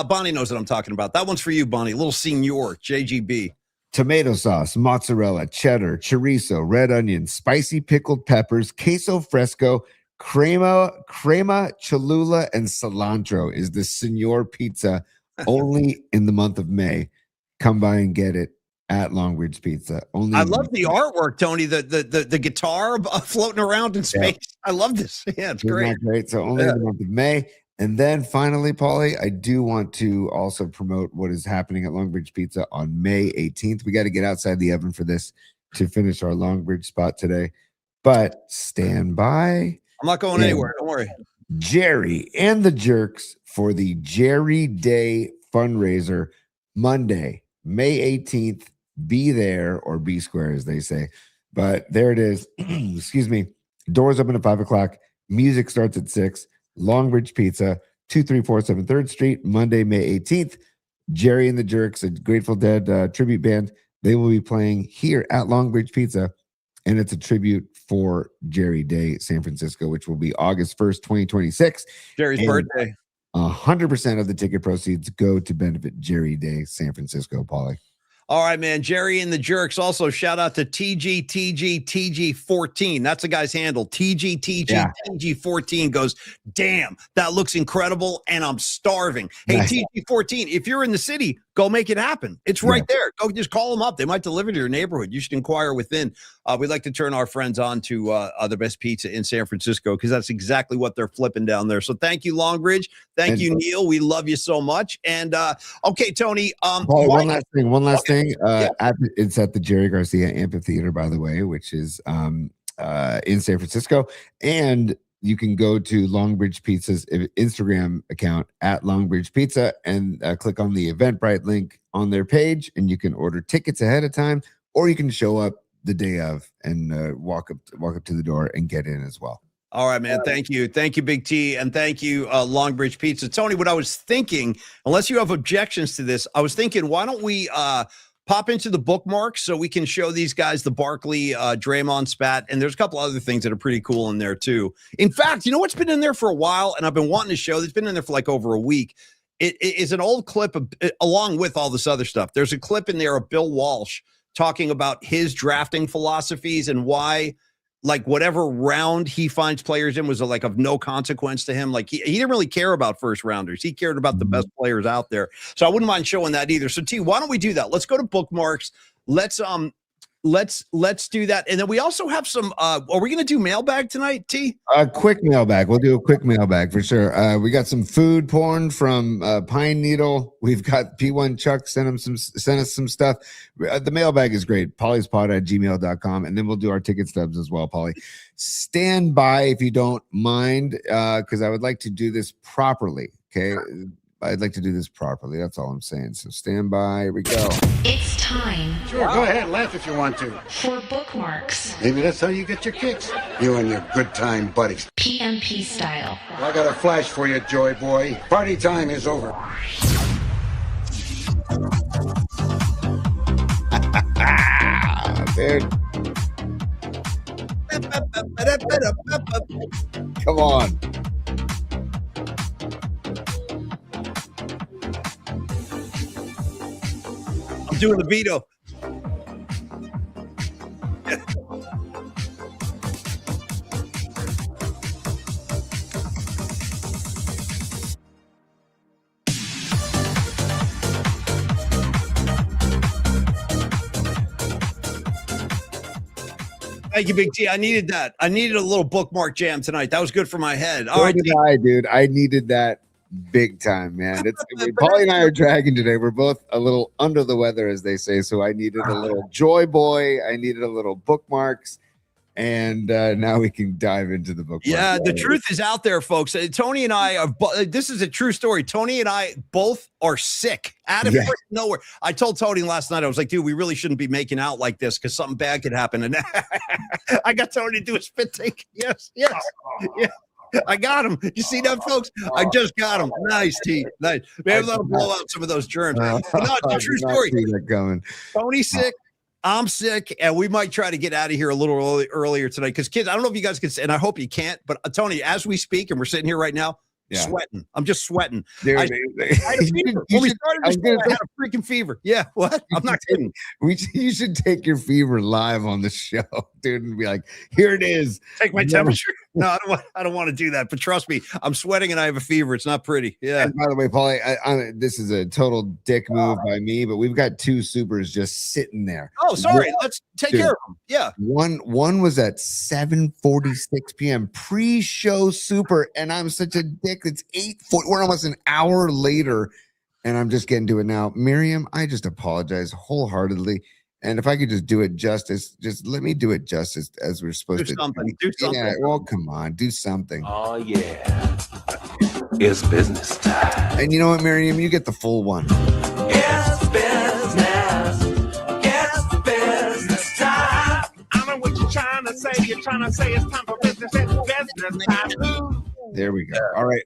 Bonnie knows what I'm talking about. That one's for you, Bonnie. Little Signor, JGB. Tomato sauce, mozzarella, cheddar, chorizo, red onion, spicy pickled peppers, queso fresco, crema, cholula, and cilantro is the Signor Pizza only in the month of May. Come by and get it at Longbridge Pizza. Only. I love the artwork, Tony. The guitar floating around in space. Yeah. I love this. Yeah, it's great. Great. So only in the month of May. And then finally, Paulie, I do want to also promote what is happening at Longbridge Pizza on May 18th. We got to get outside the oven for this to finish our Longbridge spot today. But stand by. I'm not going anywhere. Don't worry. Jerry and the Jerks for the Jerry Day fundraiser Monday, May 18th. Be there or be square, as they say. But there it is. Excuse me. Doors open at 5:00. Music starts at 6:00. Longbridge Pizza, 2347 3rd Street, Monday, May 18th. Jerry and the Jerks, a Grateful Dead tribute band. They will be playing here at Longbridge Pizza, and it's a tribute for Jerry Day San Francisco, which will be August 1st, 2026. Jerry's birthday. 100% of the ticket proceeds go to benefit Jerry Day San Francisco, Paulie. All right, man. Jerry and the Jerks. Also, shout out to TG14. That's the guy's handle. TG14 goes, damn, that looks incredible, and I'm starving. Hey, nice. TG14, if you're in the city, go make it happen. It's right there. Go just call them up. They might deliver to your neighborhood. You should inquire within. We'd like to turn our friends on to the best pizza in San Francisco, because that's exactly what they're flipping down there. So thank you, Longbridge. Thank you, Neil. We love you so much. And okay, Tony. Paul, one last thing. It's at the Jerry Garcia Amphitheater, by the way, which is in San Francisco. And you can go to Longbridge Pizza's Instagram account at Longbridge Pizza and click on the Eventbrite link on their page, and you can order tickets ahead of time, or you can show up the day of and walk up to the door and get in as well. All right, man. Thank you, Big T, and thank you, Longbridge Pizza. Tony, what I was thinking, unless you have objections to this, I was thinking, why don't we pop into the bookmarks so we can show these guys the Barkley Draymond spat, and there's a couple other things that are pretty cool in there too. In fact, you know what's been in there for a while, and I've been wanting to show. It's been in there for like over a week. It is an old clip along with all this other stuff. There's a clip in there of Bill Walsh talking about his drafting philosophies and why, like, whatever round he finds players in was like of no consequence to him. Like he didn't really care about first rounders. He cared about the best players out there. So I wouldn't mind showing that either. So T, why don't we do that? Let's go to bookmarks. Let's do that. And then we also have some, are we going to do mailbag tonight, T? A quick mailbag. We'll do a quick mailbag for sure. We got some food porn from Pine Needle. We've got P1 Chuck sent us some stuff. The mailbag is great. pauliespod@gmail.com. And then we'll do our ticket stubs as well, Paulie. Stand by if you don't mind, because I would like to do this properly. Okay. I'd like to do this properly. That's all I'm saying. So stand by. Here we go. It's time. Sure, go ahead. Laugh if you want to. For bookmarks. Maybe that's how you get your kicks. You and your good time buddies. PMP style. Well, I got a flash for you, Joy Boy. Party time is over. Dude. Come on. I'm doing the veto. Thank you, Big T. I needed that. I needed a little bookmark jam tonight. That was good for my head. All right, dude. I needed that big time, man. Paulie and I are dragging today. We're both a little under the weather, as they say. So I needed a little Joy Boy. I needed a little bookmarks. And now we can dive into the book. Yeah, the truth is out there, folks. Tony and I are. This is a true story. Tony and I both are sick out of freaking nowhere. I told Tony last night. I was like, dude, we really shouldn't be making out like this because something bad could happen. And I got Tony to do a spit take. Yes. Yeah. I got him. You see that, folks? I just got him. Nice, T. Nice. Maybe that'll blow out some of those germs. But no, it's a true story. Tony's sick. I'm sick, and we might try to get out of here a little earlier tonight because, kids, I don't know if you guys can, and I hope you can't, but Tony, as we speak, and we're sitting here right now, sweating. I'm just sweating. Dude, I had a fever. When we started this show, I had a freaking fever. Yeah, what? I'm not kidding. You should take your fever live on the show, dude, and be like, here it is. Take my temperature? No, I don't want to do that. But trust me, I'm sweating and I have a fever. It's not pretty. Yeah. And by the way, Paulie, this is a total dick move by me, but we've got two supers just sitting there. Oh, sorry. Let's take care of them. Yeah. One was at 7:46 p.m. pre-show super, and I'm such a dick. It's 8:40. We're almost an hour later, and I'm just getting to it now. Miriam, I just apologize wholeheartedly. And if I could just do it justice, just let me do it justice as we're supposed to. Do something. Yeah, well, come on, do something. Oh, yeah. It's business time. And you know what, Miriam? You get the full one. It's business. It's business time. I know what you're trying to say. You're trying to say it's time for business. It's business time. There we go. All right.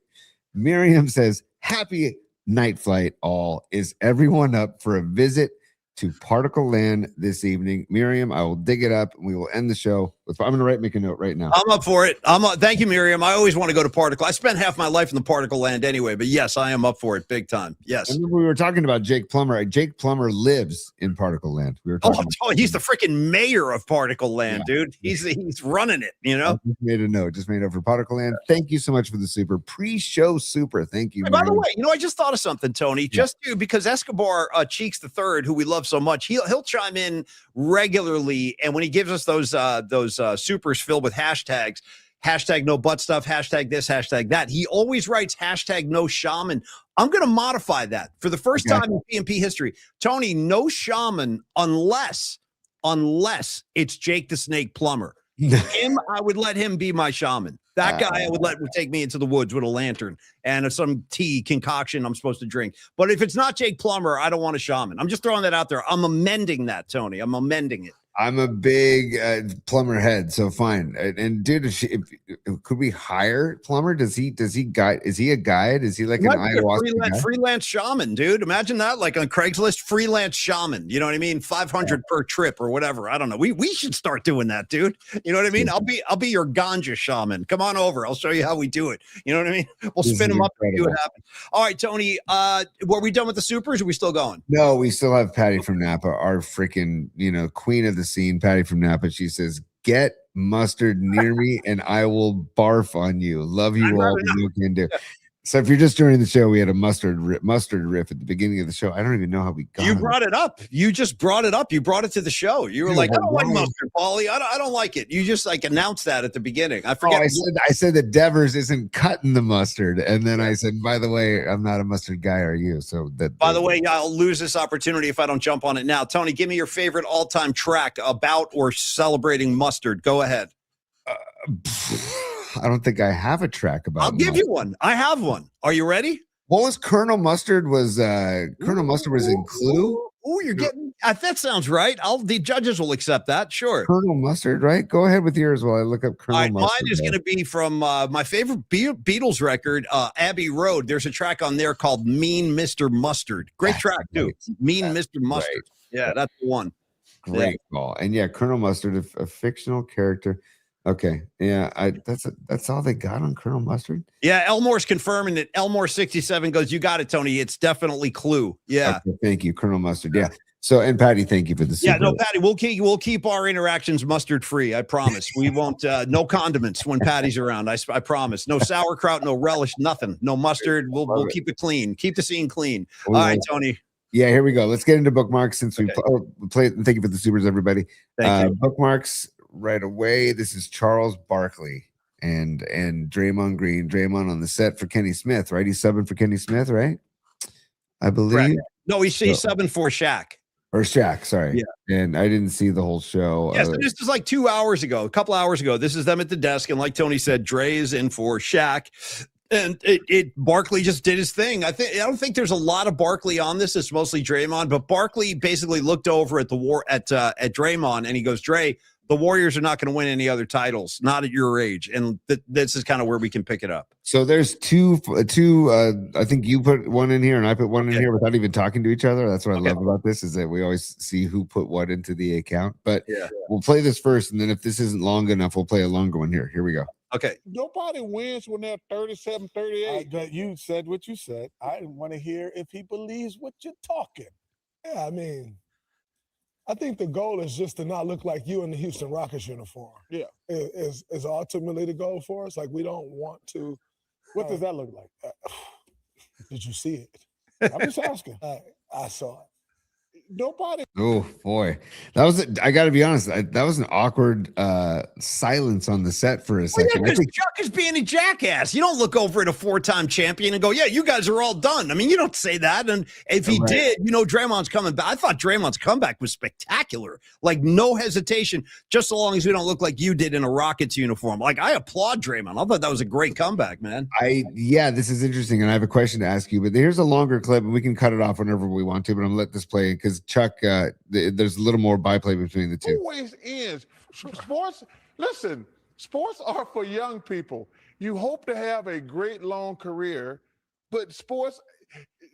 Miriam says, happy night flight all. Is everyone up for a visit to Particle Land this evening? Miriam, I will dig it up and we will end the show. I'm going to make a note right now. I'm up for it. Thank you, Miriam. I always want to go to Particle. I spent half my life in the Particle Land anyway, but yes, I am up for it big time. Yes. I remember we were talking about Jake Plummer. Jake Plummer lives in Particle Land. We were talking he's the freaking mayor of Particle Land, dude. He's running it, you know? I just made a note. Just made it for Particle Land. Thank you so much for the super pre-show super. Thank you. Hey, by the way, I just thought of something, Tony. Because Escobar Cheeks the Third, who we love so much, he'll chime in regularly, and when he gives us those supers filled with hashtags, hashtag no butt stuff, hashtag this, hashtag that, he always writes hashtag no shaman. I'm going to modify that for the first time in PMP history. Tony, no shaman unless it's Jake the Snake Plumber. Him, I would let him be my shaman. That guy I would would take me into the woods with a lantern and some tea concoction I'm supposed to drink. But if it's not Jake Plummer, I don't want a shaman. I'm just throwing that out there. I'm amending that, Tony. I'm amending it. I'm a big plumber head, so fine. And dude, could we hire Plumber? Does he guide? Is he a guide? Is he like an ayahuasca freelance shaman, dude? Imagine that, like on Craigslist, freelance shaman. You know what I mean? 500 per trip or whatever. I don't know. We should start doing that, dude. You know what I mean? I'll be your ganja shaman. Come on over. I'll show you how we do it. You know what I mean? We'll spin them up and see what happens. All right, Tony. Were we done with the supers? Or are we still going? No, we still have Patty from Napa, our freaking queen of the scene, Patty from Napa. She says, "Get mustard near me, and I will barf on you. Love you all. You can do." So if you're just joining the show, we had a mustard riff at the beginning of the show. I don't even know how we got it. You brought it up. You just brought it up. You brought it to the show. You were like, I don't like mustard, Paulie. I don't like it. You just like announced that at the beginning. I forget. I said that Devers isn't cutting the mustard. And then I said, by the way, I'm not a mustard guy, are you? So that. By the way, I'll lose this opportunity if I don't jump on it now. Tony, give me your favorite all-time track about or celebrating mustard. Go ahead. I don't think I have a track about. I'll give you one. I have one. Are you ready? What was Colonel Mustard? Colonel Mustard was in Clue? Oh, you're getting that sounds right. The judges will accept that. Sure. Colonel Mustard, right? Go ahead with yours while I look up Colonel Mustard. Mine is going to be from my favorite Beatles record, Abbey Road. There's a track on there called Mean Mr. Mustard. Great track, too. Mean Mr. Mustard. Right. Yeah, that's the one. Great call. And yeah, Colonel Mustard, a fictional character. Okay, yeah, that's all they got on Colonel Mustard. Yeah, Elmore's confirming that. Elmore 67 goes, "You got it, Tony. It's definitely Clue." Yeah, okay, thank you, Colonel Mustard. Yeah. So, and Patty, thank you for the super. Yeah, no, Patty, we'll keep our interactions mustard free. I promise. We won't. No condiments when Patty's around. I promise. No sauerkraut, no relish, nothing. No mustard. We'll keep it clean. Keep the scene clean. All right, Tony. Yeah, here we go. Let's get into bookmarks since we played. Thank you for the supers, everybody. Thank you. Bookmarks. Right away. This is Charles Barkley and Draymond Green. Draymond on the set for Kenny Smith, right? He's subbing for Kenny Smith, right? I believe. Correct. No, he's subbing for Shaq. Or Shaq, sorry. Yeah. And I didn't see the whole show. Yeah, so this is like 2 hours ago, a couple hours ago. This is them at the desk. And like Tony said, Dre is in for Shaq. And Barkley just did his thing. I don't think there's a lot of Barkley on this. It's mostly Draymond. But Barkley basically looked over at at Draymond and he goes, Dre, the Warriors are not going to win any other titles, not at your age. And this is kind of where we can pick it up. So there's two. I think you put one in here and I put one in here without even talking to each other. That's what I love about this, is that we always see who put what into the account. But we'll play this first, and then if this isn't long enough, we'll play a longer one here. Here we go. Okay. Nobody wins when they're 37, 38. But you said what you said. I want to hear if he believes what you're talking. Yeah, I mean, I think the goal is just to not look like you in the Houston Rockets uniform. Yeah. Is ultimately the goal for us. Like, we don't want to. What does that look like? Did you see it? I'm just asking. I saw it. Nobody. Oh boy, that was. I got to be honest. That was an awkward silence on the set for a second. Because Chuck is being a jackass. You don't look over at a 4-time champion and go, "Yeah, you guys are all done." I mean, you don't say that. And if he did, Draymond's coming back. I thought Draymond's comeback was spectacular. Like, no hesitation. Just so long as we don't look like you did in a Rockets uniform. Like, I applaud Draymond. I thought that was a great comeback, man. This is interesting, and I have a question to ask you. But here's a longer clip, and we can cut it off whenever we want to. But I'm gonna let this play because Chuck, there's a little more byplay between the two. Always ends. Sports, listen, sports are for young people. You hope to have a great long career, but sports,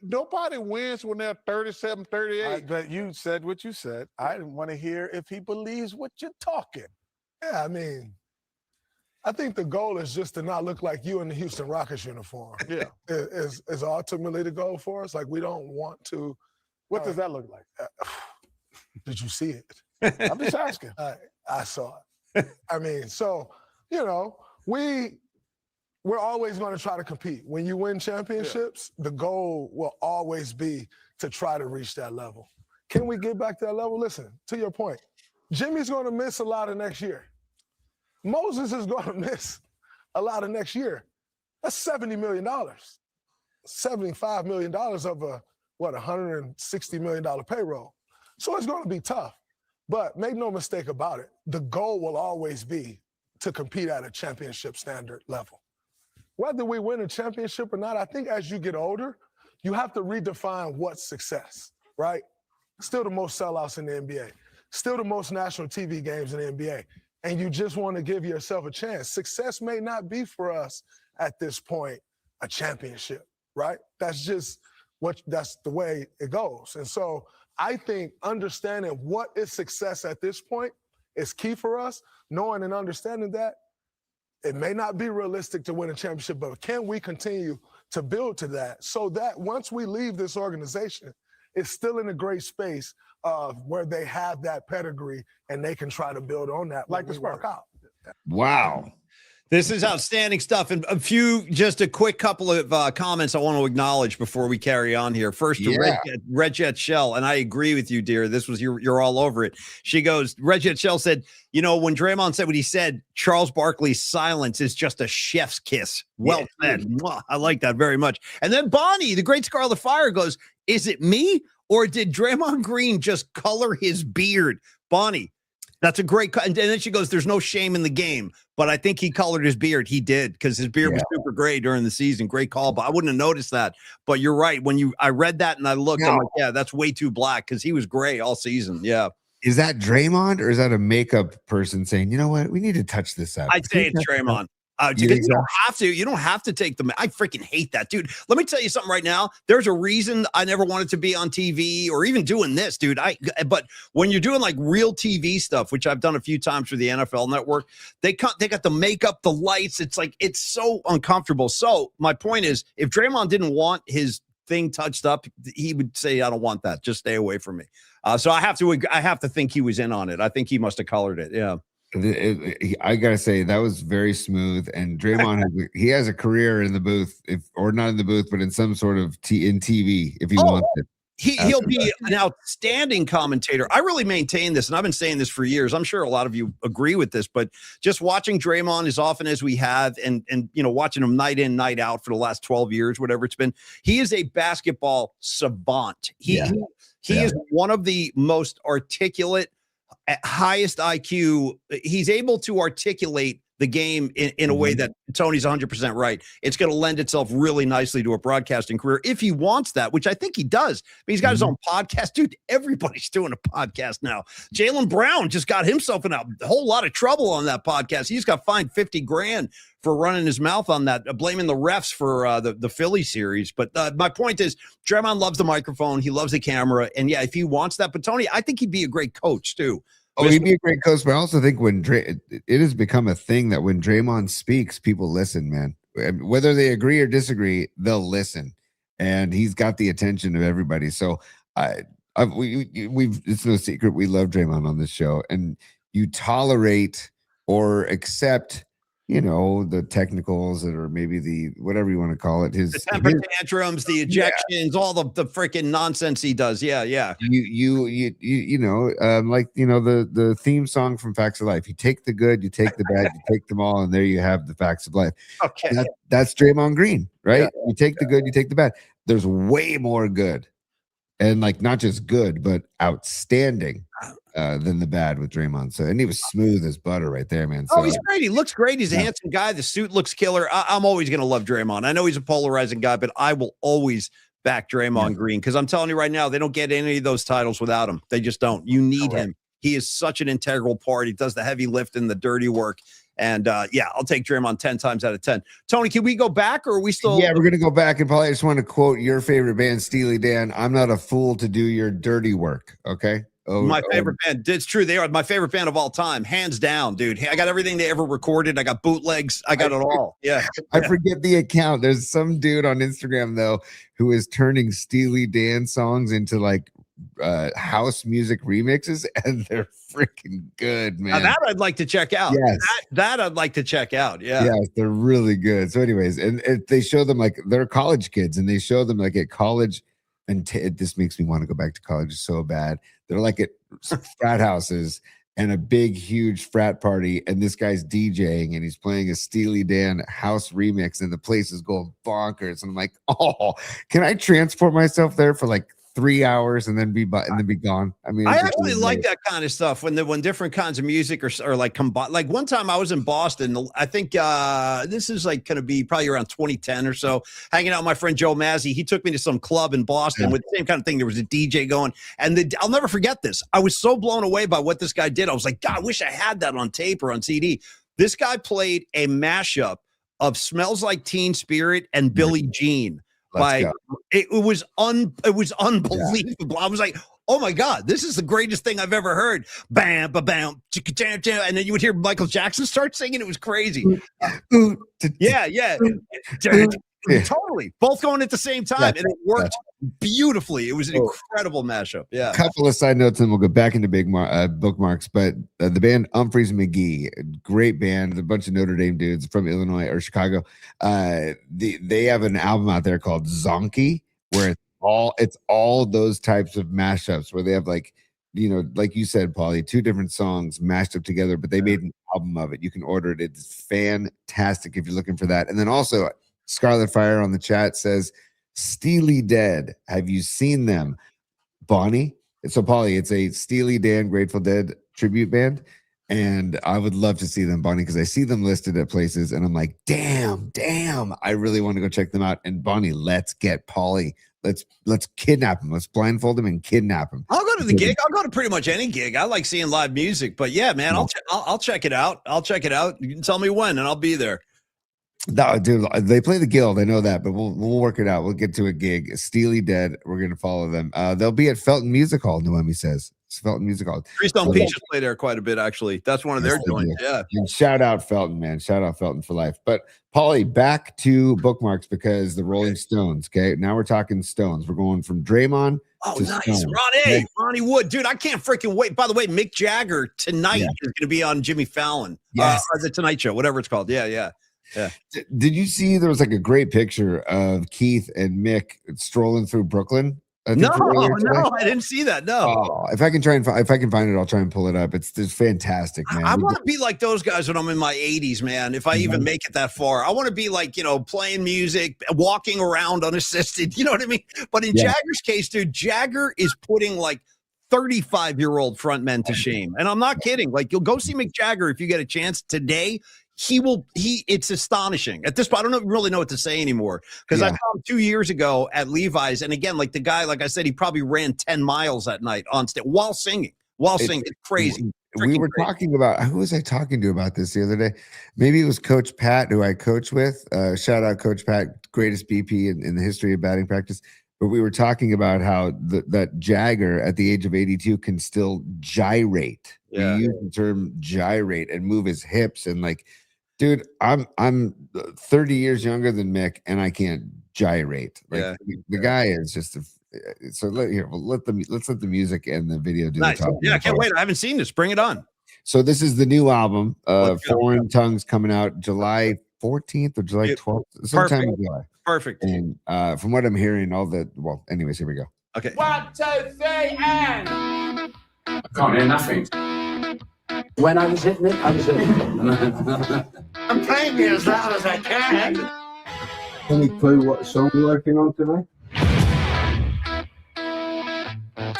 nobody wins when they're 37, 38. But you said what you said. I want to hear if he believes what you're talking. Yeah, I mean, I think the goal is just to not look like you in the Houston Rockets uniform. Yeah. Is ultimately the goal for us. Like, we don't want to. What does that look like? Did you see it? I'm just asking. I saw it. I mean, so, we're always going to try to compete. When you win championships, the goal will always be to try to reach that level. Can we get back to that level? Listen, to your point, Jimmy's going to miss a lot of next year. Moses is going to miss a lot of next year. That's $70 million. $75 million of a $160 million payroll. So it's going to be tough. But make no mistake about it, the goal will always be to compete at a championship standard level. Whether we win a championship or not, I think as you get older, you have to redefine what's success, right? Still the most sellouts in the NBA. Still the most national TV games in the NBA. And you just want to give yourself a chance. Success may not be for us at this point a championship, right? That's the way it goes. And so I think understanding what is success at this point is key for us, knowing and understanding that it may not be realistic to win a championship, but can we continue to build to that so that once we leave this organization, it's still in a great space of where they have that pedigree and they can try to build on that like the Spurs. Wow. This is outstanding stuff. And just a quick couple of comments I want to acknowledge before we carry on here. First, to Red Jet Shell, and I agree with you, dear. This was you're all over it. She goes, Red Jet Shell said, when Draymond said what he said, Charles Barkley's silence is just a chef's kiss. Well said. Mwah. I like that very much. And then Bonnie, the great Scarlet Fire, goes, is it me or did Draymond Green just color his beard? Bonnie, that's a great cut. And then she goes, there's no shame in the game. But I think he colored his beard. He did, because his beard was super gray during the season. Great call. But I wouldn't have noticed that. But you're right. I read that and I looked, I'm like, yeah, that's way too black, because he was gray all season. Yeah. Is that Draymond or is that a makeup person saying, you know what, we need to touch this up? I'd say it's Draymond. You don't have to take them. I freaking hate that, dude. Let me tell you something right now. There's a reason I never wanted to be on TV or even doing this, dude. But when you're doing like real TV stuff, which I've done a few times for the NFL Network, they got the makeup, the lights. It's like, it's so uncomfortable. So my point is, if Draymond didn't want his thing touched up, he would say, I don't want that. Just stay away from me. So I have to think he was in on it. I think he must have colored it. Yeah. I gotta say that was very smooth, and Draymond he has a career in the booth, or not in the booth, but in some sort of in TV if he wants it. He'll be an outstanding commentator. I really maintain this, and I've been saying this for years. I'm sure a lot of you agree with this, but just watching Draymond as often as we have, and watching him night in, night out for the last 12 years, whatever it's been, he is a basketball savant. He is one of the most articulate, highest IQ. He's able to articulate the game in a way that Tony's 100% right. It's going to lend itself really nicely to a broadcasting career if he wants that, which I think he does. I mean, he's got his own podcast. Dude, everybody's doing a podcast now. Jaylen Brown just got himself in a whole lot of trouble on that podcast. He's got fined $50,000 for running his mouth on that, blaming the refs for the Philly series. But my point is, Draymond loves the microphone. He loves the camera. And yeah, if he wants that, but Tony, I think he'd be a great coach too. Oh, he'd be a great coach, but I also think it has become a thing that when Draymond speaks, people listen, man. Whether they agree or disagree, they'll listen, and he's got the attention of everybody. So it's no secret we love Draymond on this show, and you tolerate or accept, the technicals that are maybe the whatever you want to call it, the temper tantrums, the ejections, all the freaking nonsense he does. Yeah. The theme song from Facts of Life. You take the good, you take the bad, you take them all, and there you have the facts of life. Okay, that's Draymond Green, right? Yeah. You take the good, you take the bad. There's way more good, and not just good, but outstanding than the bad with Draymond. So, and he was smooth as butter right there, man. So, he's great. He looks great. He's a handsome guy. The suit looks killer. I'm always going to love Draymond. I know he's a polarizing guy, but I will always back Draymond Green, because I'm telling you right now, they don't get any of those titles without him. They just don't. You need him. He is such an integral part. He does the heavy lift and the dirty work. And I'll take Draymond 10 times out of 10. Tony, can we go back, or are we still? Yeah, we're going to go back. And probably I just want to quote your favorite band, Steely Dan. I'm not a fool to do your dirty work. Okay. My favorite band. It's true. They are my favorite band of all time. Hands down, dude. I got everything they ever recorded. I got bootlegs. I got it all. Yeah. I forget the account. There's some dude on Instagram, though, who is turning Steely Dan songs into house music remixes, and they're freaking good, man. Now that I'd like to check out. Yes. That I'd like to check out. Yeah. Yes, they're really good. So anyways, and they show them they're college kids, and they show them at college, and this makes me want to go back to college so bad. They're at frat houses and a big, huge frat party, and this guy's DJing, and he's playing a Steely Dan house remix, and the place is going bonkers. And I'm like, oh, can I transport myself there for 3 hours and then be gone? I mean, I actually like that kind of stuff when different kinds of music are combined. Like one time I was in Boston. I think this is going to be probably around 2010 or so, hanging out with my friend Joe Mazzy. He took me to some club in Boston with the same kind of thing. There was a DJ going, and I'll never forget this. I was so blown away by what this guy did. I was like, God, I wish I had that on tape or on CD. This guy played a mashup of Smells Like Teen Spirit and Billie Jean. It was unbelievable. I was like, oh my God, this is the greatest thing I've ever heard. Bam, ba bam, chicka jam jam, and then you would hear Michael Jackson start singing. It was crazy. Totally, both going at the same time, and it worked beautifully. It was an incredible mashup. Yeah. A couple of side notes, and we'll go back into big bookmarks. But the band Humphreys McGee, great band, a bunch of Notre Dame dudes from Illinois or Chicago. They have an album out there called Zonky, where it's all those types of mashups where they have like you said, Paulie, 2 different songs mashed up together, but they made an album of it. You can order it. It's fantastic if you're looking for that. And then also Scarlet Fire on the chat says, Steely Dead. Have you seen them? Bonnie. So Paulie, it's a Steely Dan Grateful Dead tribute band. And I would love to see them, Bonnie, because I see them listed at places and I'm like, damn, I really want to go check them out. And Bonnie, let's get Paulie. Let's kidnap him. Let's blindfold him and kidnap him. I'll go to the gig. I'll go to pretty much any gig. I like seeing live music, but yeah, man, I'll check it out. I'll check it out. You can tell me when and I'll be there. No, dude, they play the Guild. I know that, but we'll work it out. We'll get to a gig. Steely Dead. We're going to follow them. They'll be at Felton Music Hall, Noemi says. It's Felton Music Hall. Freestone Peaches play there quite a bit, actually. That's one of their joints. Yeah. And shout out Felton, man. Shout out Felton for life. But Paulie, back to bookmarks because the Rolling Stones. Okay. Now we're talking Stones. We're going from Draymond. Oh, nice. Stones. Ronnie Wood. Dude, I can't freaking wait. By the way, Mick Jagger tonight is going to be on Jimmy Fallon. Yes. Or the Tonight Show, whatever it's called. Yeah. Did you see there was like a great picture of Keith and Mick strolling through Brooklyn I think, No, earlier today. no, I didn't see that. No. Oh, if I can find it, I'll try and pull it up. It's fantastic, man. I want to be like those guys when I'm in my 80s, man. If I even make it that far, I want to be like, playing music, walking around unassisted. You know what I mean? But in Jagger's case, dude, Jagger is putting like 35-year-old front men to shame. And I'm not kidding. Like, you'll go see Mick Jagger if you get a chance today. It's astonishing. At this point, I don't really know what to say anymore, because I saw him 2 years ago at Levi's. And again, like the guy, like I said, he probably ran 10 miles that night on stage while singing. It's crazy. We were talking about, who was I talking to about this the other day? Maybe it was Coach Pat, who I coach with. Shout out Coach Pat, greatest BP in the history of batting practice. But we were talking about how that Jagger at the age of 82 can still gyrate. Yeah. We use the term gyrate and move his hips. And like, dude, I'm 30 years younger than Mick, and I can't gyrate. Like the guy is just let's let the music and the video do the talking. Yeah, I can't wait. I haven't seen this. Bring it on. So this is the new album, Foreign Tongues, coming out July 14th or July 12th, sometime in July. Perfect. And from what I'm hearing, anyways, here we go. Okay. 1, 2, 3, and. I can't hear nothing. When I was hitting it, I was hitting it. I'm playing it as loud as I can. Any clue what song we're working on today?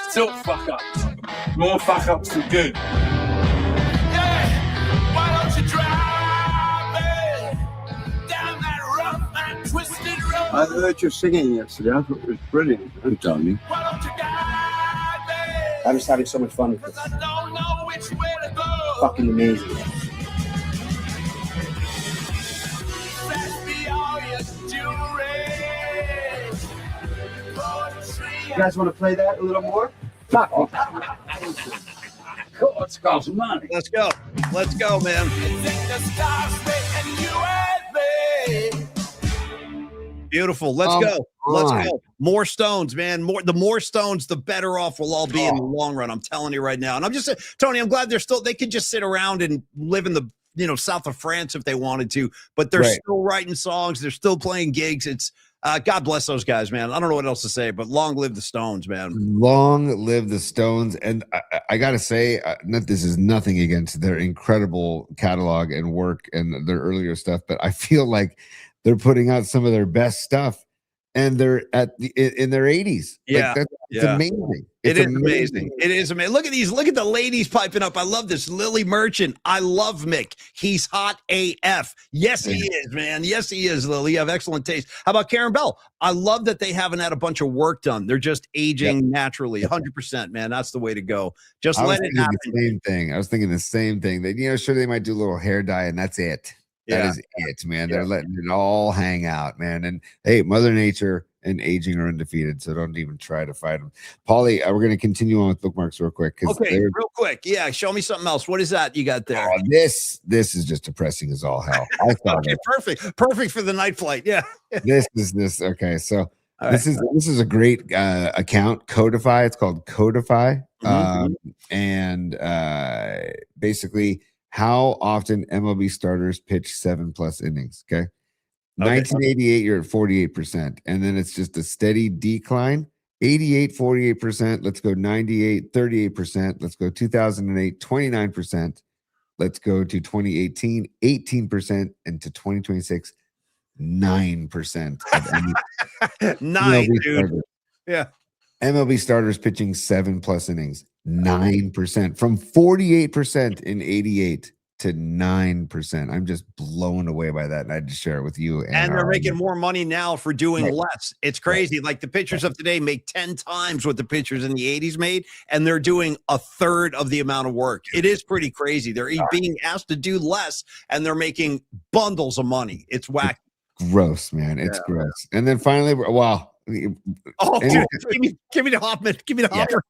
Still fuck ups. More fuck ups than good. Yeah, why don't you drive me down that rough and twisted road? I heard you singing yesterday. I thought it was brilliant. I'm telling you. Why don't you guide me? I'm just having so much fun with this. 'Cause I don't know which way to go. Fucking amazing. Flash me all your jewelry. Poetry. You guys want to play that a little more? Fuck. God's got money. Let's go. Let's go, man. You think the stars making you and me. Beautiful. Let's go. Let's go. More Stones, man. The more Stones, the better off we'll all be in the long run. I'm telling you right now. And I'm just saying, Tony, I'm glad they could just sit around and live in the south of France if they wanted to, but they're still writing songs. They're still playing gigs. It's God bless those guys, man. I don't know what else to say, but long live the Stones, man. Long live the Stones. And I got to say, this is nothing against their incredible catalog and work and their earlier stuff, but I feel like they're putting out some of their best stuff, and they're in their 80s. Yeah, it's amazing. It is amazing. It is amazing. Look at these. Look at the ladies piping up. I love this. Lily Merchant. I love Mick. He's hot AF. Yes, he is, man. Yes, he is, Lily. You have excellent taste. How about Karen Bell? I love that they haven't had a bunch of work done. They're just aging naturally. 100%, man. That's the way to go. Just let it happen. The same thing. I was thinking the same thing. That sure, they might do a little hair dye, and that's it. That is it, man. They're letting it all hang out, man. And hey, Mother Nature and aging are undefeated, so don't even try to fight them. Paulie, we're going to continue on with bookmarks real quick. Okay, real quick. Yeah, show me something else. What is that you got there? Oh, this is just depressing as all hell. I thought perfect for the night flight. Yeah. this. Okay, so this is a great account, Codify. It's called Codify, and basically how often MLB starters pitch 7+ innings. Okay. 1988, you're at 48%. And then it's just a steady decline. 88, 48%. Let's go 98, 38%. Let's go 2008, 29%. Let's go to 2018, 18%. And to 2026, 9%. Of 9, dude. Starters. Yeah. MLB starters pitching 7+ innings. 9% from 48% in 88 to 9%. I'm just blown away by that, and I had to share it with you. And they're making more money now for doing less. It's crazy. Like the pitchers of today make 10 times what the pitchers in the 80s made, and they're doing a third of the amount of work. It is pretty crazy. They're being asked to do less, and they're making bundles of money. It's wacky. Gross, man. It's gross. And then finally, wow. Oh, dude, give me the Hoffman. Give me the Hopper.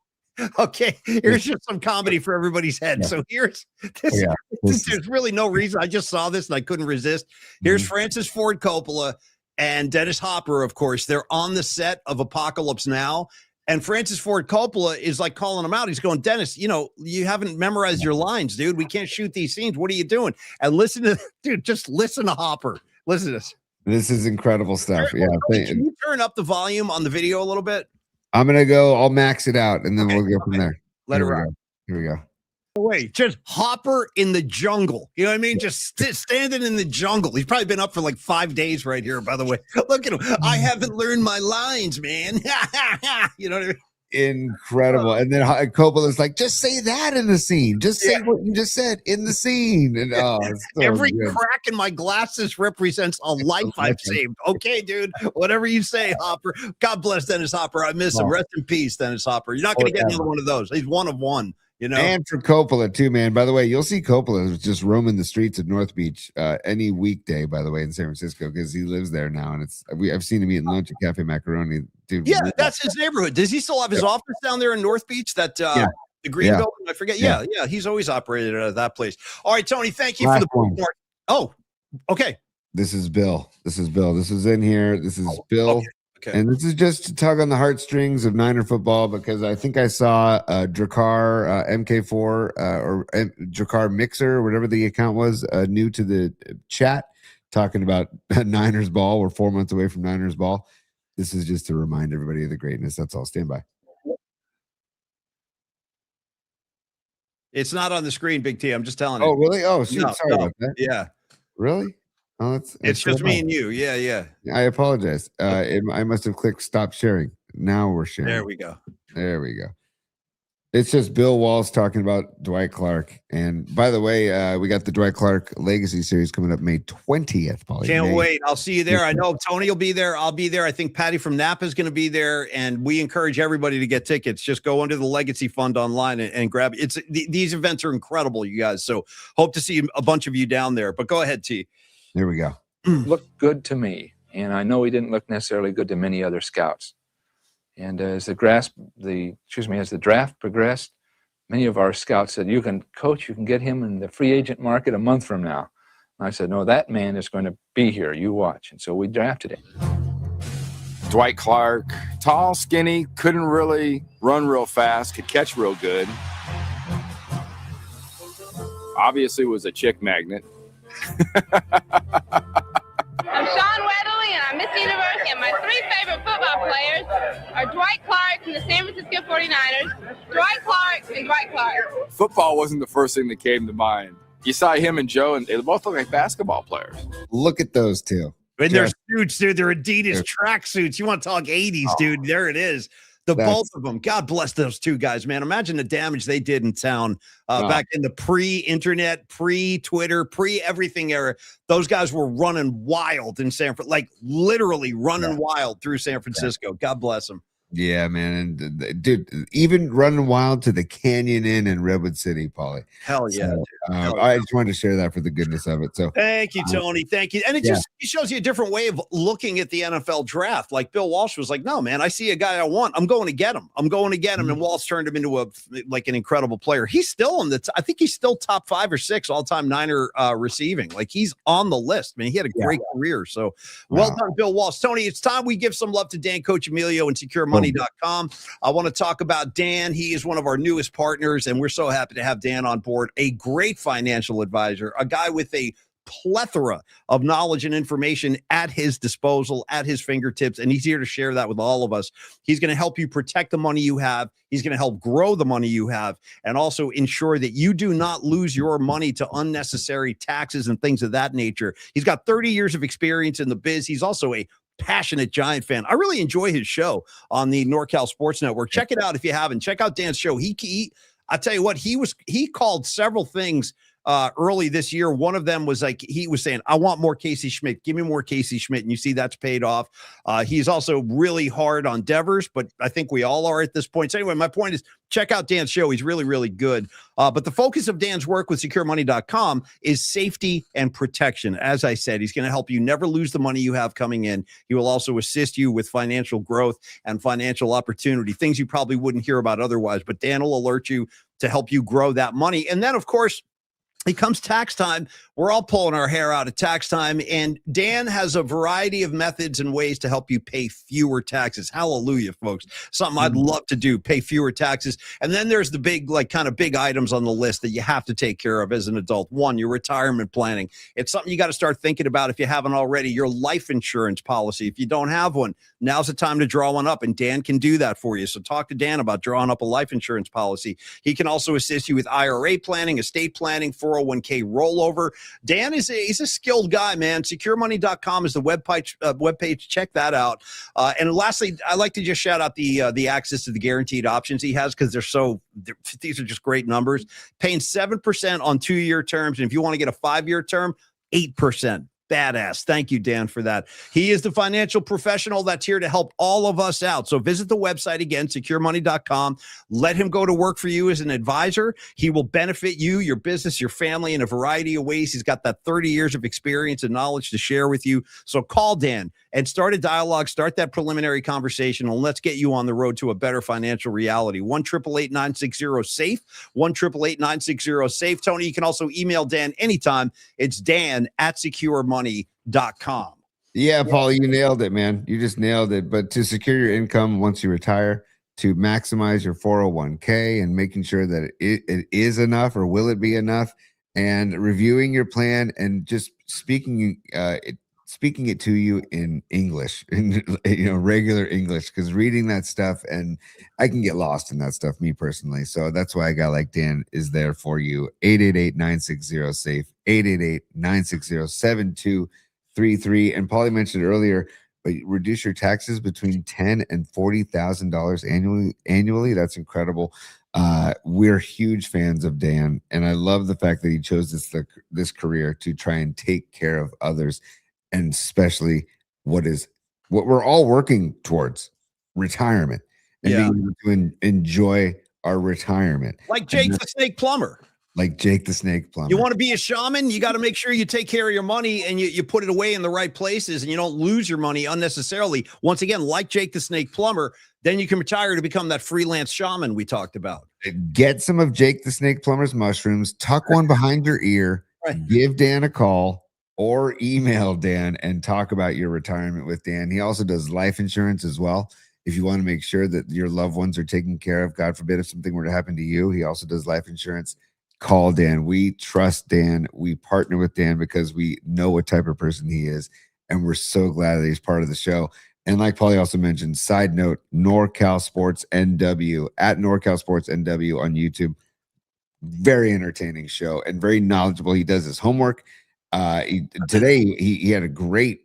Okay, here's just some comedy for everybody's head. So here's this. There's really no reason. I just saw this and I couldn't resist. Here's Francis Ford Coppola and Dennis Hopper, of course. They're on the set of Apocalypse Now. And Francis Ford Coppola is like calling him out. He's going, Dennis, you haven't memorized your lines, dude. We can't shoot these scenes. What are you doing? And listen to, dude, just listen to Hopper. Listen to this. This is incredible stuff. Yeah. Can you turn up the volume on the video a little bit? I'm gonna go. I'll max it out, and then we'll go from there. Let it Here we rock. go. Here we go. Wait, just Hopper in the jungle. You know what I mean? Just standing in the jungle. He's probably been up for like 5 days right here, by the way. Look at him. I haven't learned my lines, man. You know what I mean? Incredible. And then Coppola's like, just say that in the scene. Just say what you just said in the scene. And it's so every good. crack in my glasses represents a life I've saved. Okay, dude. Whatever you say, Hopper. God bless Dennis Hopper. I miss him. Rest in peace, Dennis Hopper. You're not going to get another one of those. He's one of one. You know, and for Coppola too, man. By the way, you'll see Coppola just roaming the streets of North Beach any weekday. By the way, in San Francisco, because he lives there now, and I've seen him eating lunch at Cafe Macaroni. Dude, yeah, that's his neighborhood. Does he still have his office down there in North Beach? That the green building? I forget. Yeah, he's always operated out of that place. All right, Tony, thank you for the bookmark. Oh, okay. This is Bill. This is in here. This is Bill. Okay. And this is just to tug on the heartstrings of Niner football, because I think I saw Drakkar MK4 or Drakkar Mixer, whatever the account was, new to the chat, talking about Niners ball. We're 4 months away from Niners ball. This is just to remind everybody of the greatness. That's all. Stand by. It's not on the screen, Big T. I'm just telling you. Oh, really? Oh, shoot. Sorry about that. Yeah. Really? Oh, it's just me and you. Yeah. I apologize. I must have clicked stop sharing. Now we're sharing. There we go. It's just Bill Walsh talking about Dwight Clark. And by the way, we got the Dwight Clark Legacy Series coming up May 20th, Paulie. Can't wait. I'll see you there. I know Tony will be there. I'll be there. I think Patty from Napa is going to be there. And we encourage everybody to get tickets. Just go under the Legacy Fund online and grab it. These events are incredible, you guys. So hope to see a bunch of you down there. But go ahead, T. There we go. Looked good to me, and I know he didn't look necessarily good to many other scouts. And as the draft progressed, many of our scouts said, you can get him in the free agent market a month from now. And I said, no, that man is going to be here. You watch. And so we drafted him. Dwight Clark, tall, skinny, couldn't really run real fast, could catch real good. Obviously was a chick magnet. I'm Sean Weatherly, and I'm Miss University, and my 3 favorite football players are Dwight Clark from the San Francisco 49ers, Dwight Clark, and Dwight Clark. Football wasn't the first thing that came to mind. You saw him and Joe, and they both look like basketball players. Look at those two. And their suits, dude. They're Adidas track suits. You want to talk 80s, dude. There it is. Both of them. God bless those two guys, man. Imagine the damage they did in town back in the pre-internet, pre-Twitter, pre-everything era. Those guys were running wild in San Francisco, like literally running wild through San Francisco. God bless them. Yeah, man. And dude, even running wild to the Canyon Inn in Redwood City, Paulie. Hell yeah. I just wanted to share that for the goodness of it. So thank you, Tony. Thank you. And it shows you a different way of looking at the NFL draft. Like Bill Walsh was like, no, man, I see a guy I want. I'm going to get him. And Walsh turned him into an incredible player. He's still I think he's still top 5 or 6 all-time Niner receiving. Like he's on the list, man. He had a great career. So well done, Bill Walsh. Tony, it's time we give some love to Dan Coach Emilio and SecureMoney.com. I want to talk about Dan. He is one of our newest partners, and we're so happy to have Dan on board. A great financial advisor, a guy with a plethora of knowledge and information at his disposal, at his fingertips, and he's here to share that with all of us. He's going to help you protect the money you have. He's going to help grow the money you have, and also ensure that you do not lose your money to unnecessary taxes and things of that nature. He's got 30 years of experience in the biz. He's also a passionate Giant fan. I really enjoy his show on the NorCal Sports Network. Check it out if you haven't. Check out Dan's show. I tell you what, he called several things early this year. One of them was like, he was saying, I want more Casey Schmidt. Give me more Casey Schmidt. And you see that's paid off. He's also really hard on Devers, but I think we all are at this point. So anyway, my point is check out Dan's show. He's really, really good. But the focus of Dan's work with SecureMoney.com is safety and protection. As I said, he's going to help you never lose the money you have coming in. He will also assist you with financial growth and financial opportunity, things you probably wouldn't hear about otherwise. But Dan will alert you to help you grow that money. And then, of course, it comes tax time. We're all pulling our hair out at tax time, and Dan has a variety of methods and ways to help you pay fewer taxes. Hallelujah, folks. Something I'd love to do, pay fewer taxes. And then there's the big, kind of big items on the list that you have to take care of as an adult. One, your retirement planning. It's something you got to start thinking about if you haven't already. Your life insurance policy. If you don't have one, now's the time to draw one up, and Dan can do that for you. So talk to Dan about drawing up a life insurance policy. He can also assist you with IRA planning, estate planning, 401k rollover. Dan he's a skilled guy, man. SecureMoney.com is the webpage. Check that out. And lastly, I like to just shout out the access to the guaranteed options he has, because these are just great numbers. Paying 7% on 2-year terms, and if you want to get a 5-year term, 8%. Badass. Thank you, Dan, for that. He is the financial professional that's here to help all of us out. So visit the website again, securemoney.com. Let him go to work for you as an advisor. He will benefit you, your business, your family in a variety of ways. He's got that 30 years of experience and knowledge to share with you. So call Dan and start a dialogue, start that preliminary conversation, and let's get you on the road to a better financial reality. 1-888-960-SAFE, 1-888-960-SAFE. Tony, you can also email Dan anytime. It's Dan@securemoney.com. Yeah, Paul, you nailed it, man. You just nailed it. But to secure your income once you retire, to maximize your 401k and making sure that it is enough, or will it be enough, and reviewing your plan and just speaking it to you in English, in regular English, because reading that stuff, and I can get lost in that stuff, me personally. So that's why a guy like Dan is there for you. 888-960-SAFE, 888-960-7233. And Paulie mentioned earlier, but reduce your taxes between $10,000 and $40,000 annually. That's incredible. We're huge fans of Dan, and I love the fact that he chose this career to try and take care of others, and especially what we're all working towards, retirement, and being able to enjoy our retirement. Like Jake the Snake Plumber. You want to be a shaman? You got to make sure you take care of your money and you put it away in the right places, and you don't lose your money unnecessarily. Once again, like Jake the Snake Plumber, then you can retire to become that freelance shaman we talked about. Get some of Jake the Snake Plumber's mushrooms, tuck one behind your ear, give Dan a call, or email Dan and talk about your retirement with Dan. He also does life insurance as well. If you want to make sure that your loved ones are taken care of, God forbid if something were to happen to you, he also does life insurance. Call Dan. We trust Dan. We partner with Dan because we know what type of person he is, and we're so glad that he's part of the show. And like Paulie also mentioned, side note, NorCal Sports NW, at NorCal Sports NW on YouTube. Very entertaining show and very knowledgeable. He does his homework. Today he had a great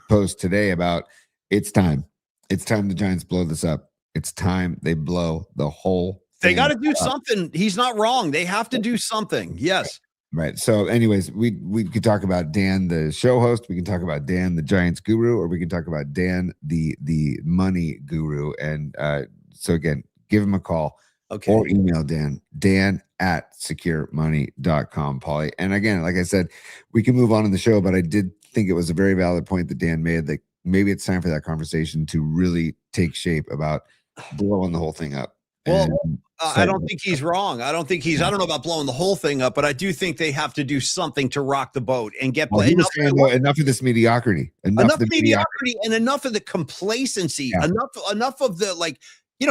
post today about it's time the Giants blow this up. It's time they blow the whole They got to do something. He's not wrong. They have to do something. Yes. Right. So anyways, we could talk about Dan, the show host. We can talk about Dan, the Giants guru, or we can talk about Dan, the money guru. And so again, give him a call or email Dan at securemoney.com, Paulie. And again, like I said, we can move on in the show, but I did think it was a very valid point that Dan made, that maybe it's time for that conversation to really take shape about blowing the whole thing up. Well, I don't think he's wrong. I don't know about blowing the whole thing up, but I do think they have to do something to rock the boat and get enough of this mediocrity. Enough of mediocrity and enough of the complacency. Yeah. Enough of the, like,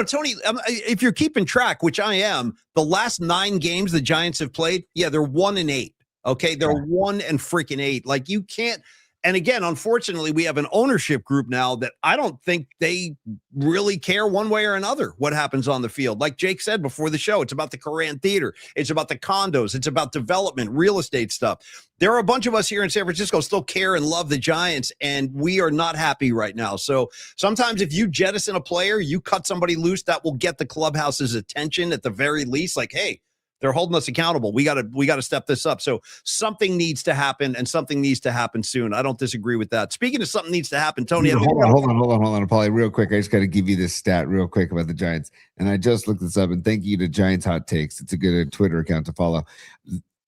Tony, if you're keeping track, which I am, the last 9 games the Giants have played, they're 1-8. Okay. They're 1-8. Like, you can't. And again, unfortunately, we have an ownership group now that I don't think they really care one way or another what happens on the field. Like Jake said before the show, it's about the Koran Theater. It's about the condos. It's about development, real estate stuff. There are a bunch of us here in San Francisco still care and love the Giants, and we are not happy right now. So sometimes if you jettison a player, you cut somebody loose, that will get the clubhouse's attention at the very least. Like, hey, they're holding us accountable. We got to step this up. So something needs to happen, and something needs to happen soon. I don't disagree with that. Speaking of something needs to happen, Tony. Hold on, Paulie, real quick. I just got to give you this stat real quick about the Giants. And I just looked this up, and thank you to Giants Hot Takes. It's a good Twitter account to follow.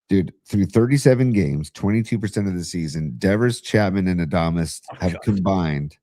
Dude, through 37 games, 22% of the season, Devers, Chapman, and Adames have combined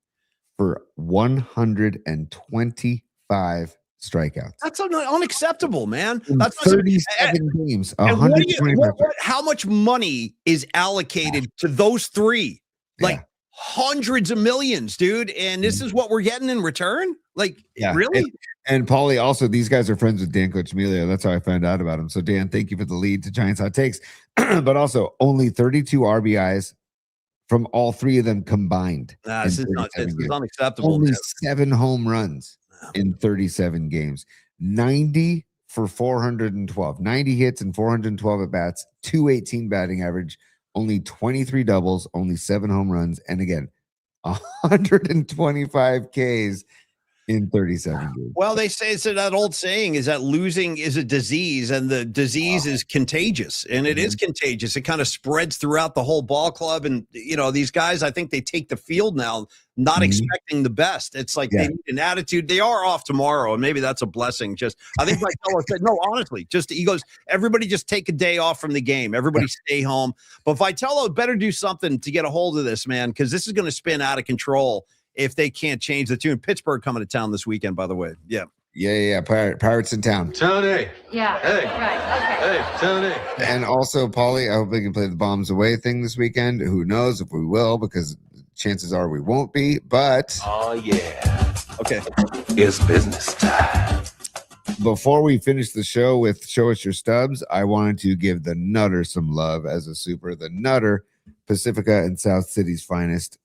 for 125 strikeouts. That's unacceptable, man. In That's 37 games, and what how much money is allocated to those three? Like Yeah. hundreds of millions, dude. And this is what we're getting in return? Like, really? And Paulie, also, these guys are friends with Dan Coach Emilio. That's how I found out about him. So, Dan, thank you for the lead to Giants Hot Takes. But also, only 32 RBIs from all three of them combined. This is unacceptable. Only man. 7 home runs in 37 games. 90 for 412. 90 hits and 412 at bats. 218 batting average. Only 23 doubles. Only 7 home runs. And again, 125 Ks in 37 games. Well, they say it's that old saying is that losing is a disease and the disease is contagious, and it is contagious. It kind of spreads throughout the whole ball club. And, these guys, I think they take the field now, not expecting the best. It's like they need an attitude. They are off tomorrow, and maybe that's a blessing. I think Vitello said, no, honestly, he goes, everybody just take a day off from the game. Everybody stay home. But Vitello better do something to get a hold of this, man, because this is going to spin out of control if they can't change the tune. Pittsburgh coming to town this weekend, by the way. Yeah. Pirates in town. Tony. Yeah. Hey. Right. Okay. Hey, Tony. And also, Paulie, I hope we can play the bombs away thing this weekend. Who knows if we will, because chances are we won't be. But Oh, yeah. Okay. It's business time. before we finish the show with Show Us Your Stubs, I wanted to give the Nutter some love as a super. The Nutter, Pacifica and South City's finest.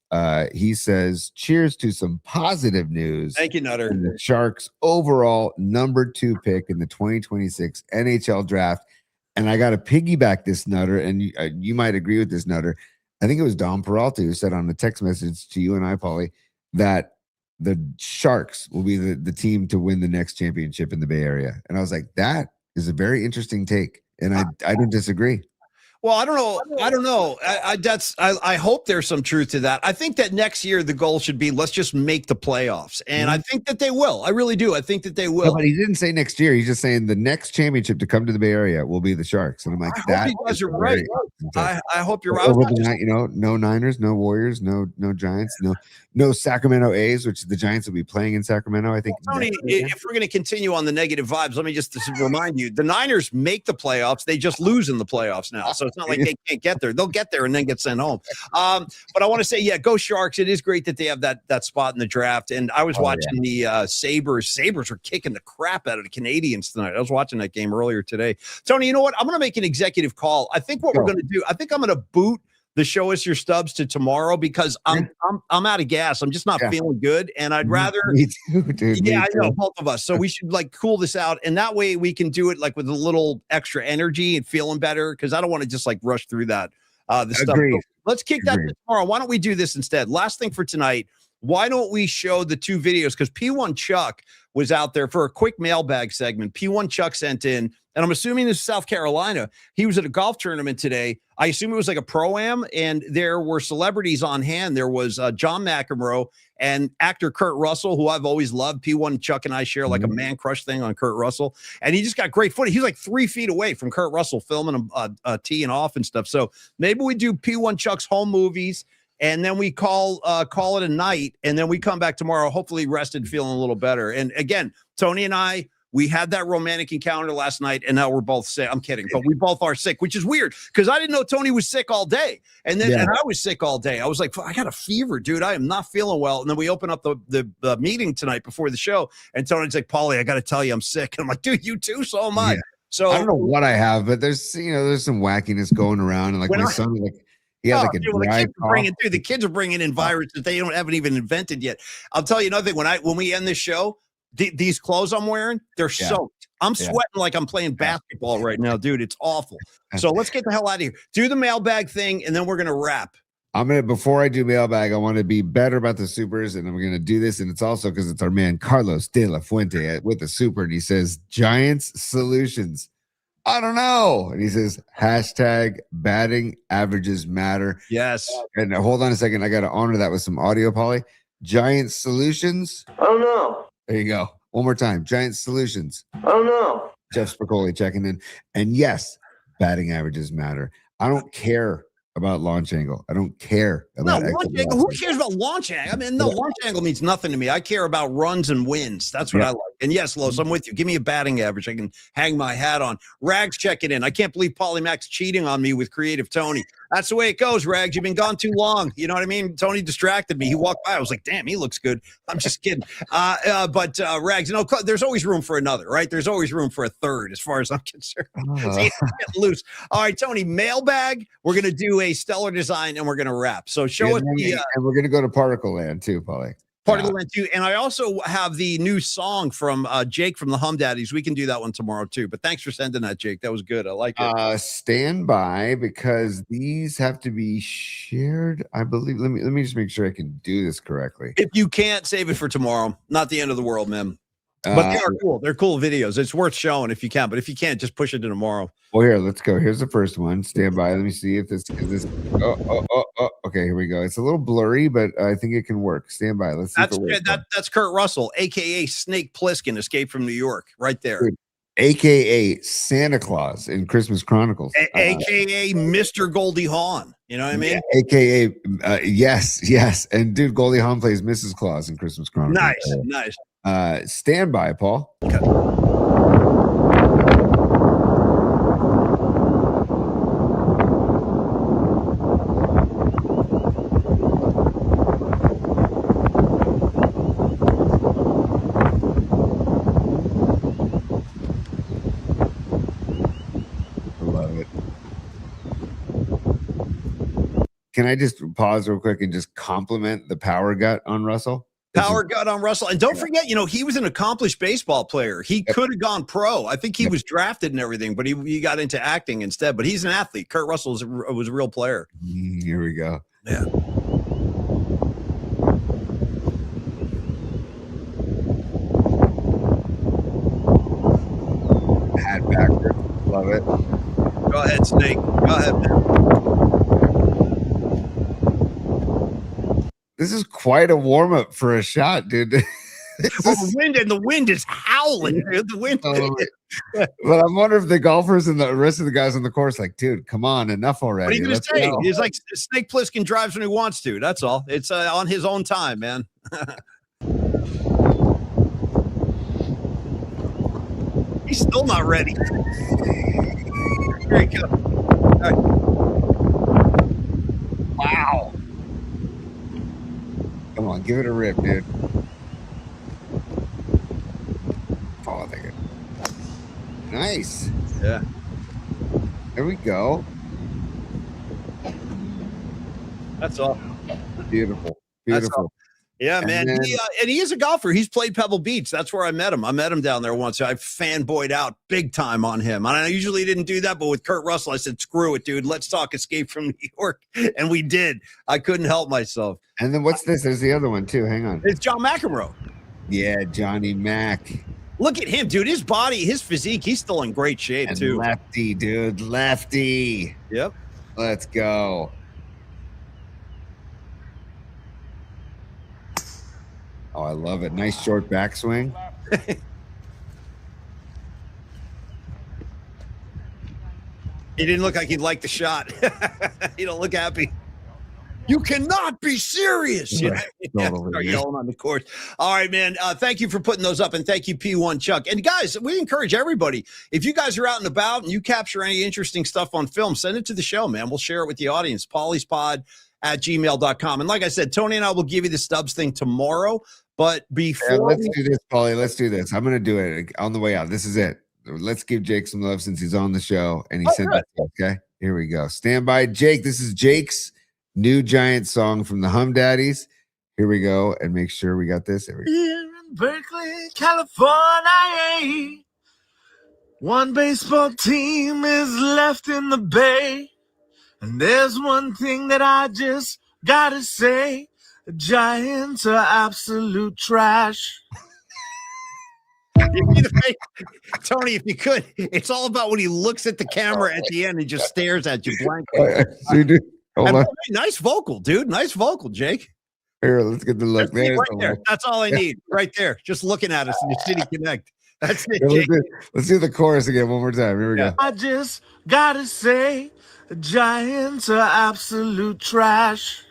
He says, cheers to some positive news. Thank you, Nutter. The Sharks overall #2 pick in the 2026 NHL draft. And I got to piggyback this, Nutter, and you might agree with this, Nutter. I think it was Dom Peralta who said on the text message to you and I, Paulie, that the Sharks will be the team to win the next championship in the Bay Area. And I was like, that is a very interesting take. And I don't disagree. Well, I don't know. I hope there's some truth to that. I think that next year the goal should be let's just make the playoffs, and I think that they will. I really do. I think that they will. No, but he didn't say next year. He's just saying the next championship to come to the Bay Area will be the Sharks. And I'm like, I hope you guys are right. I hope you're right. No Niners, no Warriors, no Giants, no Sacramento A's, which the Giants will be playing in Sacramento. I think. Well, Tony, if we're going to continue on the negative vibes, let me just remind you: the Niners make the playoffs. They just lose in the playoffs now. So it's not like they can't get there. They'll get there and then get sent home. But I want to say, go Sharks. It is great that they have that spot in the draft. And I was watching the Sabres. Sabres were kicking the crap out of the Canadians tonight. I was watching that game earlier today. Tony, you know what? I'm going to make an executive call. I think what we're going to do, I think I'm going to boot the Show Us Your Stubs to tomorrow because I'm out of gas. I'm just not feeling good. And I'd rather. Me too, dude. Yeah, I know, both of us. So we should cool this out. And that way we can do it with a little extra energy and feeling better. Cause I don't want to just rush through that. The stuff. So let's kick that to tomorrow. Why don't we do this instead? Last thing for tonight. Why don't we show the 2 videos? Because P1 Chuck was out there for a quick mailbag segment. P1 Chuck sent in, and I'm assuming this is South Carolina. He was at a golf tournament today. I assume it was like a pro-am, and there were celebrities on hand. There was John McEnroe and actor Kurt Russell, who I've always loved. P1 Chuck and I share a man crush thing on Kurt Russell, and he just got great footage. He's 3 feet away from Kurt Russell filming him teeing off and stuff. So maybe we do P1 Chuck's home movies, and then we call it a night, and then we come back tomorrow, hopefully rested, feeling a little better. And again, Tony and I, we had that romantic encounter last night, and now we're both sick. I'm kidding, but we both are sick, which is weird because I didn't know Tony was sick all day. And then and I was sick all day. I was like, I got a fever, dude. I am not feeling well. And then we open up the meeting tonight before the show, and Tony's like, Paulie, I got to tell you, I'm sick. And I'm like, dude, you too? So am I. So I don't know what I have, but there's some wackiness going around. And my son, the kids are bringing in viruses that they haven't even invented yet. I'll tell you another thing. When we end this show, these clothes I'm wearing, they're soaked. I'm sweating like I'm playing basketball right now, dude. It's awful. So let's get the hell out of here. Do the mailbag thing, and then we're gonna wrap. Before I do mailbag, I want to be better about the supers, and I'm going to do this. And it's also because it's our man Carlos De La Fuente with the super, and he says Giants solutions. I don't know. And he says hashtag batting averages matter. Yes. And hold on a second. I got to honor that with some audio, Paulie. Giants solutions. I don't know. There you go. One more time. Giants solutions. I don't know. Jeff Spicoli checking in. And yes, batting averages matter. I don't care about launch angle. I don't care about launch angle. Who cares about launch angle? I mean, launch angle means nothing to me. I care about runs and wins. That's what I like. And yes, Los, I'm with you. Give me a batting average I can hang my hat on. Rags checking in. I can't believe Paulie Mac's cheating on me with Creative Tony. That's the way it goes, Rags. You've been gone too long. You know what I mean? Tony distracted me. He walked by. I was like, damn, he looks good. I'm just kidding. But Rags, there's always room for another, right? There's always room for a third as far as I'm concerned. Get loose. All right, Tony, mailbag. We're going to do a stellar design and we're going to wrap. So show us and we're going to go to Particle Land too, Paulie. Particle Land too. And I also have the new song from Jake from the Hum Daddies. We can do that one tomorrow too. But thanks for sending that, Jake. That was good. I like it. Stand by because these have to be shared. I believe. Let me just make sure I can do this correctly. If you can't, save it for tomorrow. Not the end of the world, man. But they are cool. They're cool videos. It's worth showing if you can. But if you can't, just push it to tomorrow. Well, here, let's go. Here's the first one. Stand by. Let me see if this is this. Oh. Okay, here we go. It's a little blurry, but I think it can work. Stand by. Let's see. That's Kurt Russell, aka Snake Plissken, Escape from New York, right there. Dude, aka Santa Claus in Christmas Chronicles. AKA Mr. Goldie Hawn. You know what I mean? AKA yes. And dude, Goldie Hawn plays Mrs. Claus in Christmas Chronicles. Nice. Stand by, Paul. Okay. Can I just pause real quick and just compliment the power gut on Russell? Power gut on Russell. And don't forget, he was an accomplished baseball player. He could have gone pro. I think he was drafted and everything, but he got into acting instead. But he's an athlete. Kurt Russell was a real player. Here we go. Yeah. Hat backwards. Love it. Go ahead, Snake. Go ahead, man. This is quite a warm up for a shot, dude. The wind is howling, dude. The wind. But I'm wondering if the golfers and the rest of the guys on the course, like, dude, come on, enough already. What are you going to say? He's like Snake Plissken drives when he wants to. That's all. It's on his own time, man. He's still not ready. There you go. Right. Wow. Come on, give it a rip, dude. Oh, thank you. Nice. Yeah. There we go. That's all. Beautiful. Yeah, man. And he is a golfer. He's played Pebble Beach. That's where I met him. I met him down there once. I fanboyed out big time on him. And I usually didn't do that, but with Kurt Russell, I said, screw it, dude. Let's talk Escape from New York. And we did. I couldn't help myself. And then what's this? There's the other one, too. Hang on. It's John McEnroe. Yeah, Johnny Mac. Look at him, dude. His body, his physique, he's still in great shape, and too. Lefty, dude. Lefty. Yep. Let's go. Oh, I love it. Nice short backswing. He didn't look like he'd like the shot. He don't look happy. You cannot be serious. You know? Start yelling on the course. All right, man. Thank you for putting those up, and thank you, P1 Chuck. And guys, we encourage everybody. If you guys are out and about and you capture any interesting stuff on film, send it to the show, man. We'll share it with the audience. pauliespod@gmail.com. And like I said, Tony and I will give you the Stubbs thing tomorrow. But before let's do this, Paulie. Let's do this. I'm going to do it on the way out. This is it. Let's give Jake some love since he's on the show and he sent it. Okay, here we go. Stand by, Jake. This is Jake's new Giant song from the Hum Daddies. Here we go, and make sure we got this. Here we go. Here in Berkeley, California, one baseball team is left in the Bay, and there's one thing that I just gotta say: the Giants are absolute trash. Tony, if you could, it's all about when he looks at the camera at the end and just stares at you blankly. Nice vocal, dude. Nice vocal, Jake. Here, let's get the look. Right there. That's all I need. Right there. Just looking at us in the City Connect. That's it, Jake. Let's do the chorus again one more time. Here we go. I just gotta say, the Giants are absolute trash.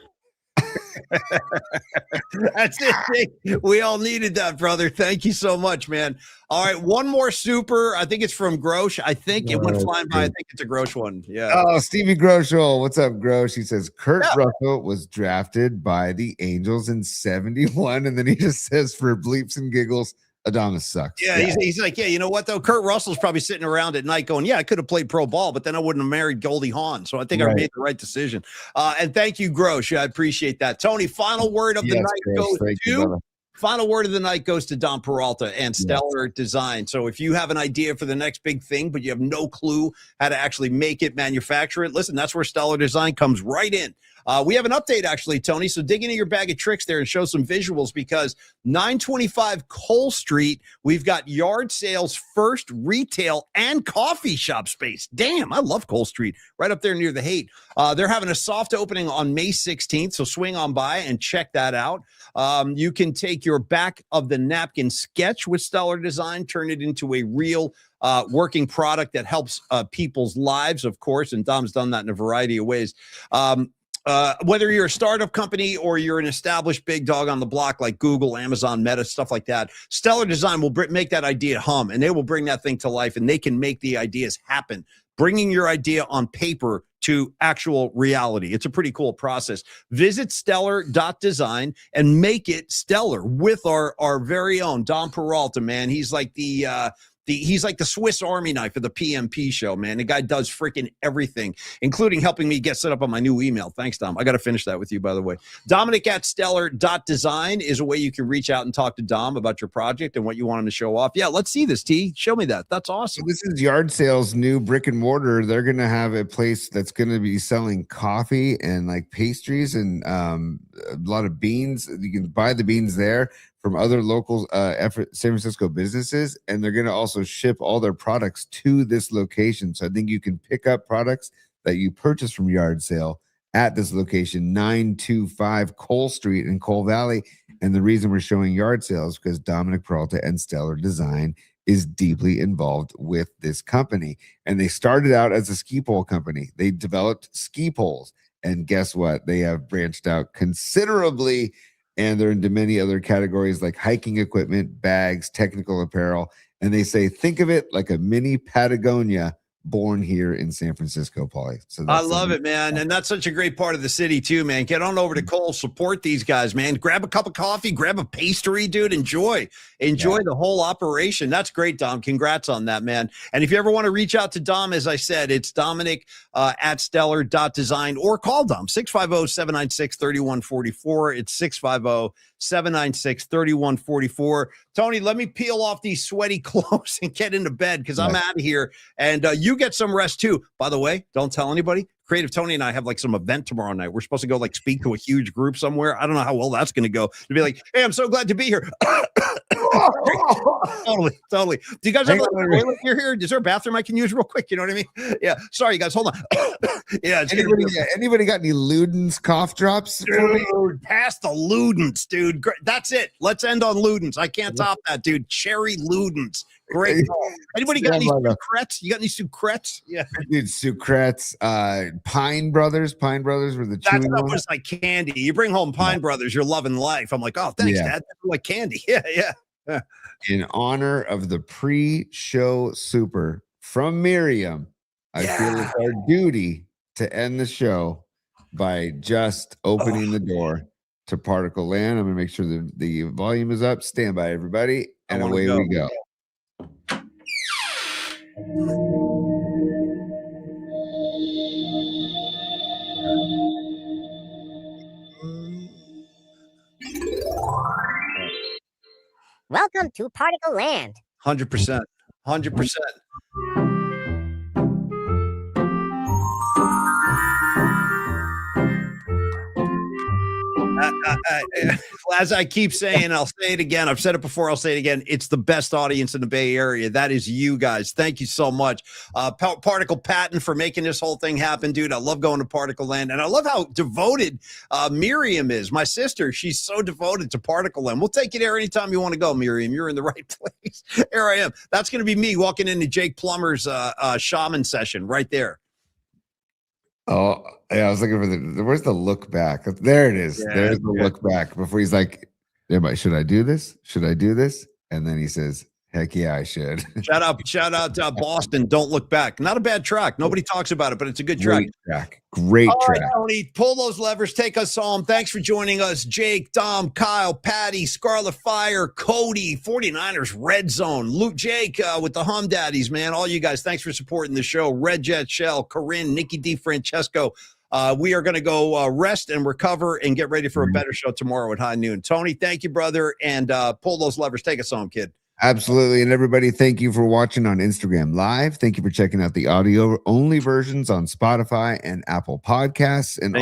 That's it, Nick. We all needed that, brother. Thank you so much, man. All right, one more super. I think it's from Grosh. I think it went flying by. I think it's a Grosh one. Yeah. Oh, Stevie Groschel. What's up, Grosh? He says Kurt Russell was drafted by the Angels in 71. And then he just says, for bleeps and giggles, Adames sucks. Yeah, he's like, yeah, you know what, though? Kurt Russell's probably sitting around at night going, yeah, I could have played pro ball, but then I wouldn't have married Goldie Hawn. So I think I made the right decision. And thank you, Grosh. I appreciate that. Tony, final word of the night goes to... Final word of the night goes to Dom Peralta and Stellar Design. So if you have an idea for the next big thing, but you have no clue how to actually make it, manufacture it, listen, that's where Stellar Design comes right in. We have an update, actually, Tony. So dig into your bag of tricks there and show some visuals, because 925 Cole Street, we've got yard sales, first retail, and coffee shop space. Damn, I love Cole Street, right up there near the Haight. They're having a soft opening on May 16th, so swing on by and check that out. You can take your back of the napkin sketch with Stellar Design, turn it into a real working product that helps people's lives, of course, and Dom's done that in a variety of ways. Whether you're a startup company or you're an established big dog on the block like Google, Amazon, Meta, stuff like that, Stellar Design will make that idea hum, and they will bring that thing to life, and they can make the ideas happen, bringing your idea on paper to actual reality. It's a pretty cool process. Visit stellar.design and make it stellar with our very own Dom Peralta, man. He's like he's like the Swiss Army knife of the PMP show, man. The guy does freaking everything, including helping me get set up on my new email. Thanks, Dom. I got to finish that with you, by the way. Dominic at stellar.design is a way you can reach out and talk to Dom about your project and what you want him to show off. Yeah, let's see this, T. Show me that. That's awesome. So this is Yard Sale's new brick and mortar. They're going to have a place that's going to be selling coffee and like pastries and a lot of beans. You can buy the beans there from other local San Francisco businesses, and they're going to also ship all their products to this location. So I think you can pick up products that you purchase from Yard Sale at this location, 925 Cole Street in Cole Valley. And the reason we're showing Yard Sale is because Dominic Peralta and Stellar Design is deeply involved with this company. And they started out as a ski pole company. They developed ski poles. And guess what? They have branched out considerably, and they're into many other categories like hiking equipment, bags, technical apparel. And they say, think of it like a mini Patagonia born here in San Francisco, Paulie. So I love it, man. And that's such a great part of the city too, man. Get on over to Cole, support these guys, man. Grab a cup of coffee, grab a pastry, dude. Enjoy the whole operation. That's great, Dom. Congrats on that, man. And if you ever want to reach out to Dom, as I said, it's Dominic at stellar.design, or call Dom 650-796-3144. It's 650-796-3144. Tony, let me peel off these sweaty clothes and get into bed, because I'm out of here. And you get some rest too. By the way, don't tell anybody. Creative Tony and I have like some event tomorrow night. We're supposed to go like speak to a huge group somewhere. I don't know how well that's going to go. To be like, hey, I'm so glad to be here. Totally. Do you guys have a toilet here? Is there a bathroom I can use real quick? You know what I mean? Yeah. Sorry, guys. Hold on. Yeah. Anybody got any Ludens cough drops? Dude, pass the Ludens, dude. That's it. Let's end on Ludens. I can't top that, dude. Cherry Ludens. Great. Anybody got any Sucrets? You got any Sucrets? Yeah. Dude, Sucrets. Pine Brothers. Pine Brothers were the that stuff was like candy. You bring home Pine Brothers, you're loving life. I'm like, oh, thanks, Dad. That's like candy. Yeah. In honor of the pre-show super from Miriam, I feel it's our duty to end the show by just opening the door to Particle Land. I'm going to make sure the volume is up. Stand by, everybody. And away we go. Welcome to Particle Land. 100%. 100%. As I keep saying, I'll say it again. I've said it before. I'll say it again. It's the best audience in the Bay Area. That is you guys. Thank you so much. Particle Patton for making this whole thing happen, dude. I love going to Particle Land. And I love how devoted Miriam is. My sister, she's so devoted to Particle Land. We'll take you there anytime you want to go, Miriam. You're in the right place. Here I am. That's going to be me walking into Jake Plummer's shaman session right there. Oh, yeah, I was looking for where's the look back? There it is. Yeah, There's the look back before he's like, everybody, should I do this? Should I do this? And then he says, heck yeah, I should. Shout out to Boston. Don't look back. Not a bad track. Nobody talks about it, but it's a good track. Great track. Great All track. right, Tony, pull those levers. Take us home. Thanks for joining us. Jake, Dom, Kyle, Patty, Scarlet Fire, Cody, 49ers, Red Zone, Luke, Jake with the Hum Daddies, man. All you guys, thanks for supporting the show. Red Jet Shell, Corinne, Nikki D. Francesco. We are going to go rest and recover and get ready for a better show tomorrow at high noon. Tony, thank you, brother. And pull those levers. Take us home, kid. Absolutely. And everybody, thank you for watching on Instagram Live. Thank you for checking out the audio-only versions on Spotify and Apple Podcasts. And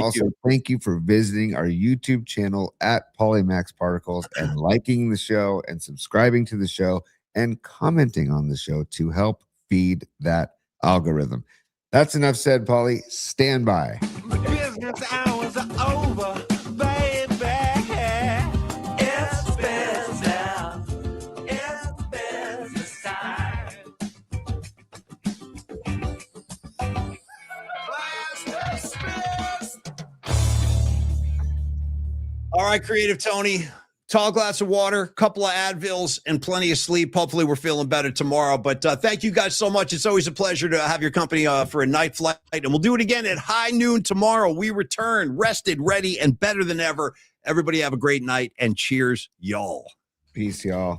thank you for visiting our YouTube channel at Polymax Particles and liking the show and subscribing to the show and commenting on the show to help feed that algorithm. That's enough said, Paulie. Stand by. Business hours are over, baby. It's business now. It's business time. All right, Creative Tony. Tall glass of water, couple of Advils, and plenty of sleep. Hopefully we're feeling better tomorrow. But thank you guys so much. It's always a pleasure to have your company for a night flight. And we'll do it again at high noon tomorrow. We return rested, ready, and better than ever. Everybody have a great night, and cheers, y'all. Peace, y'all.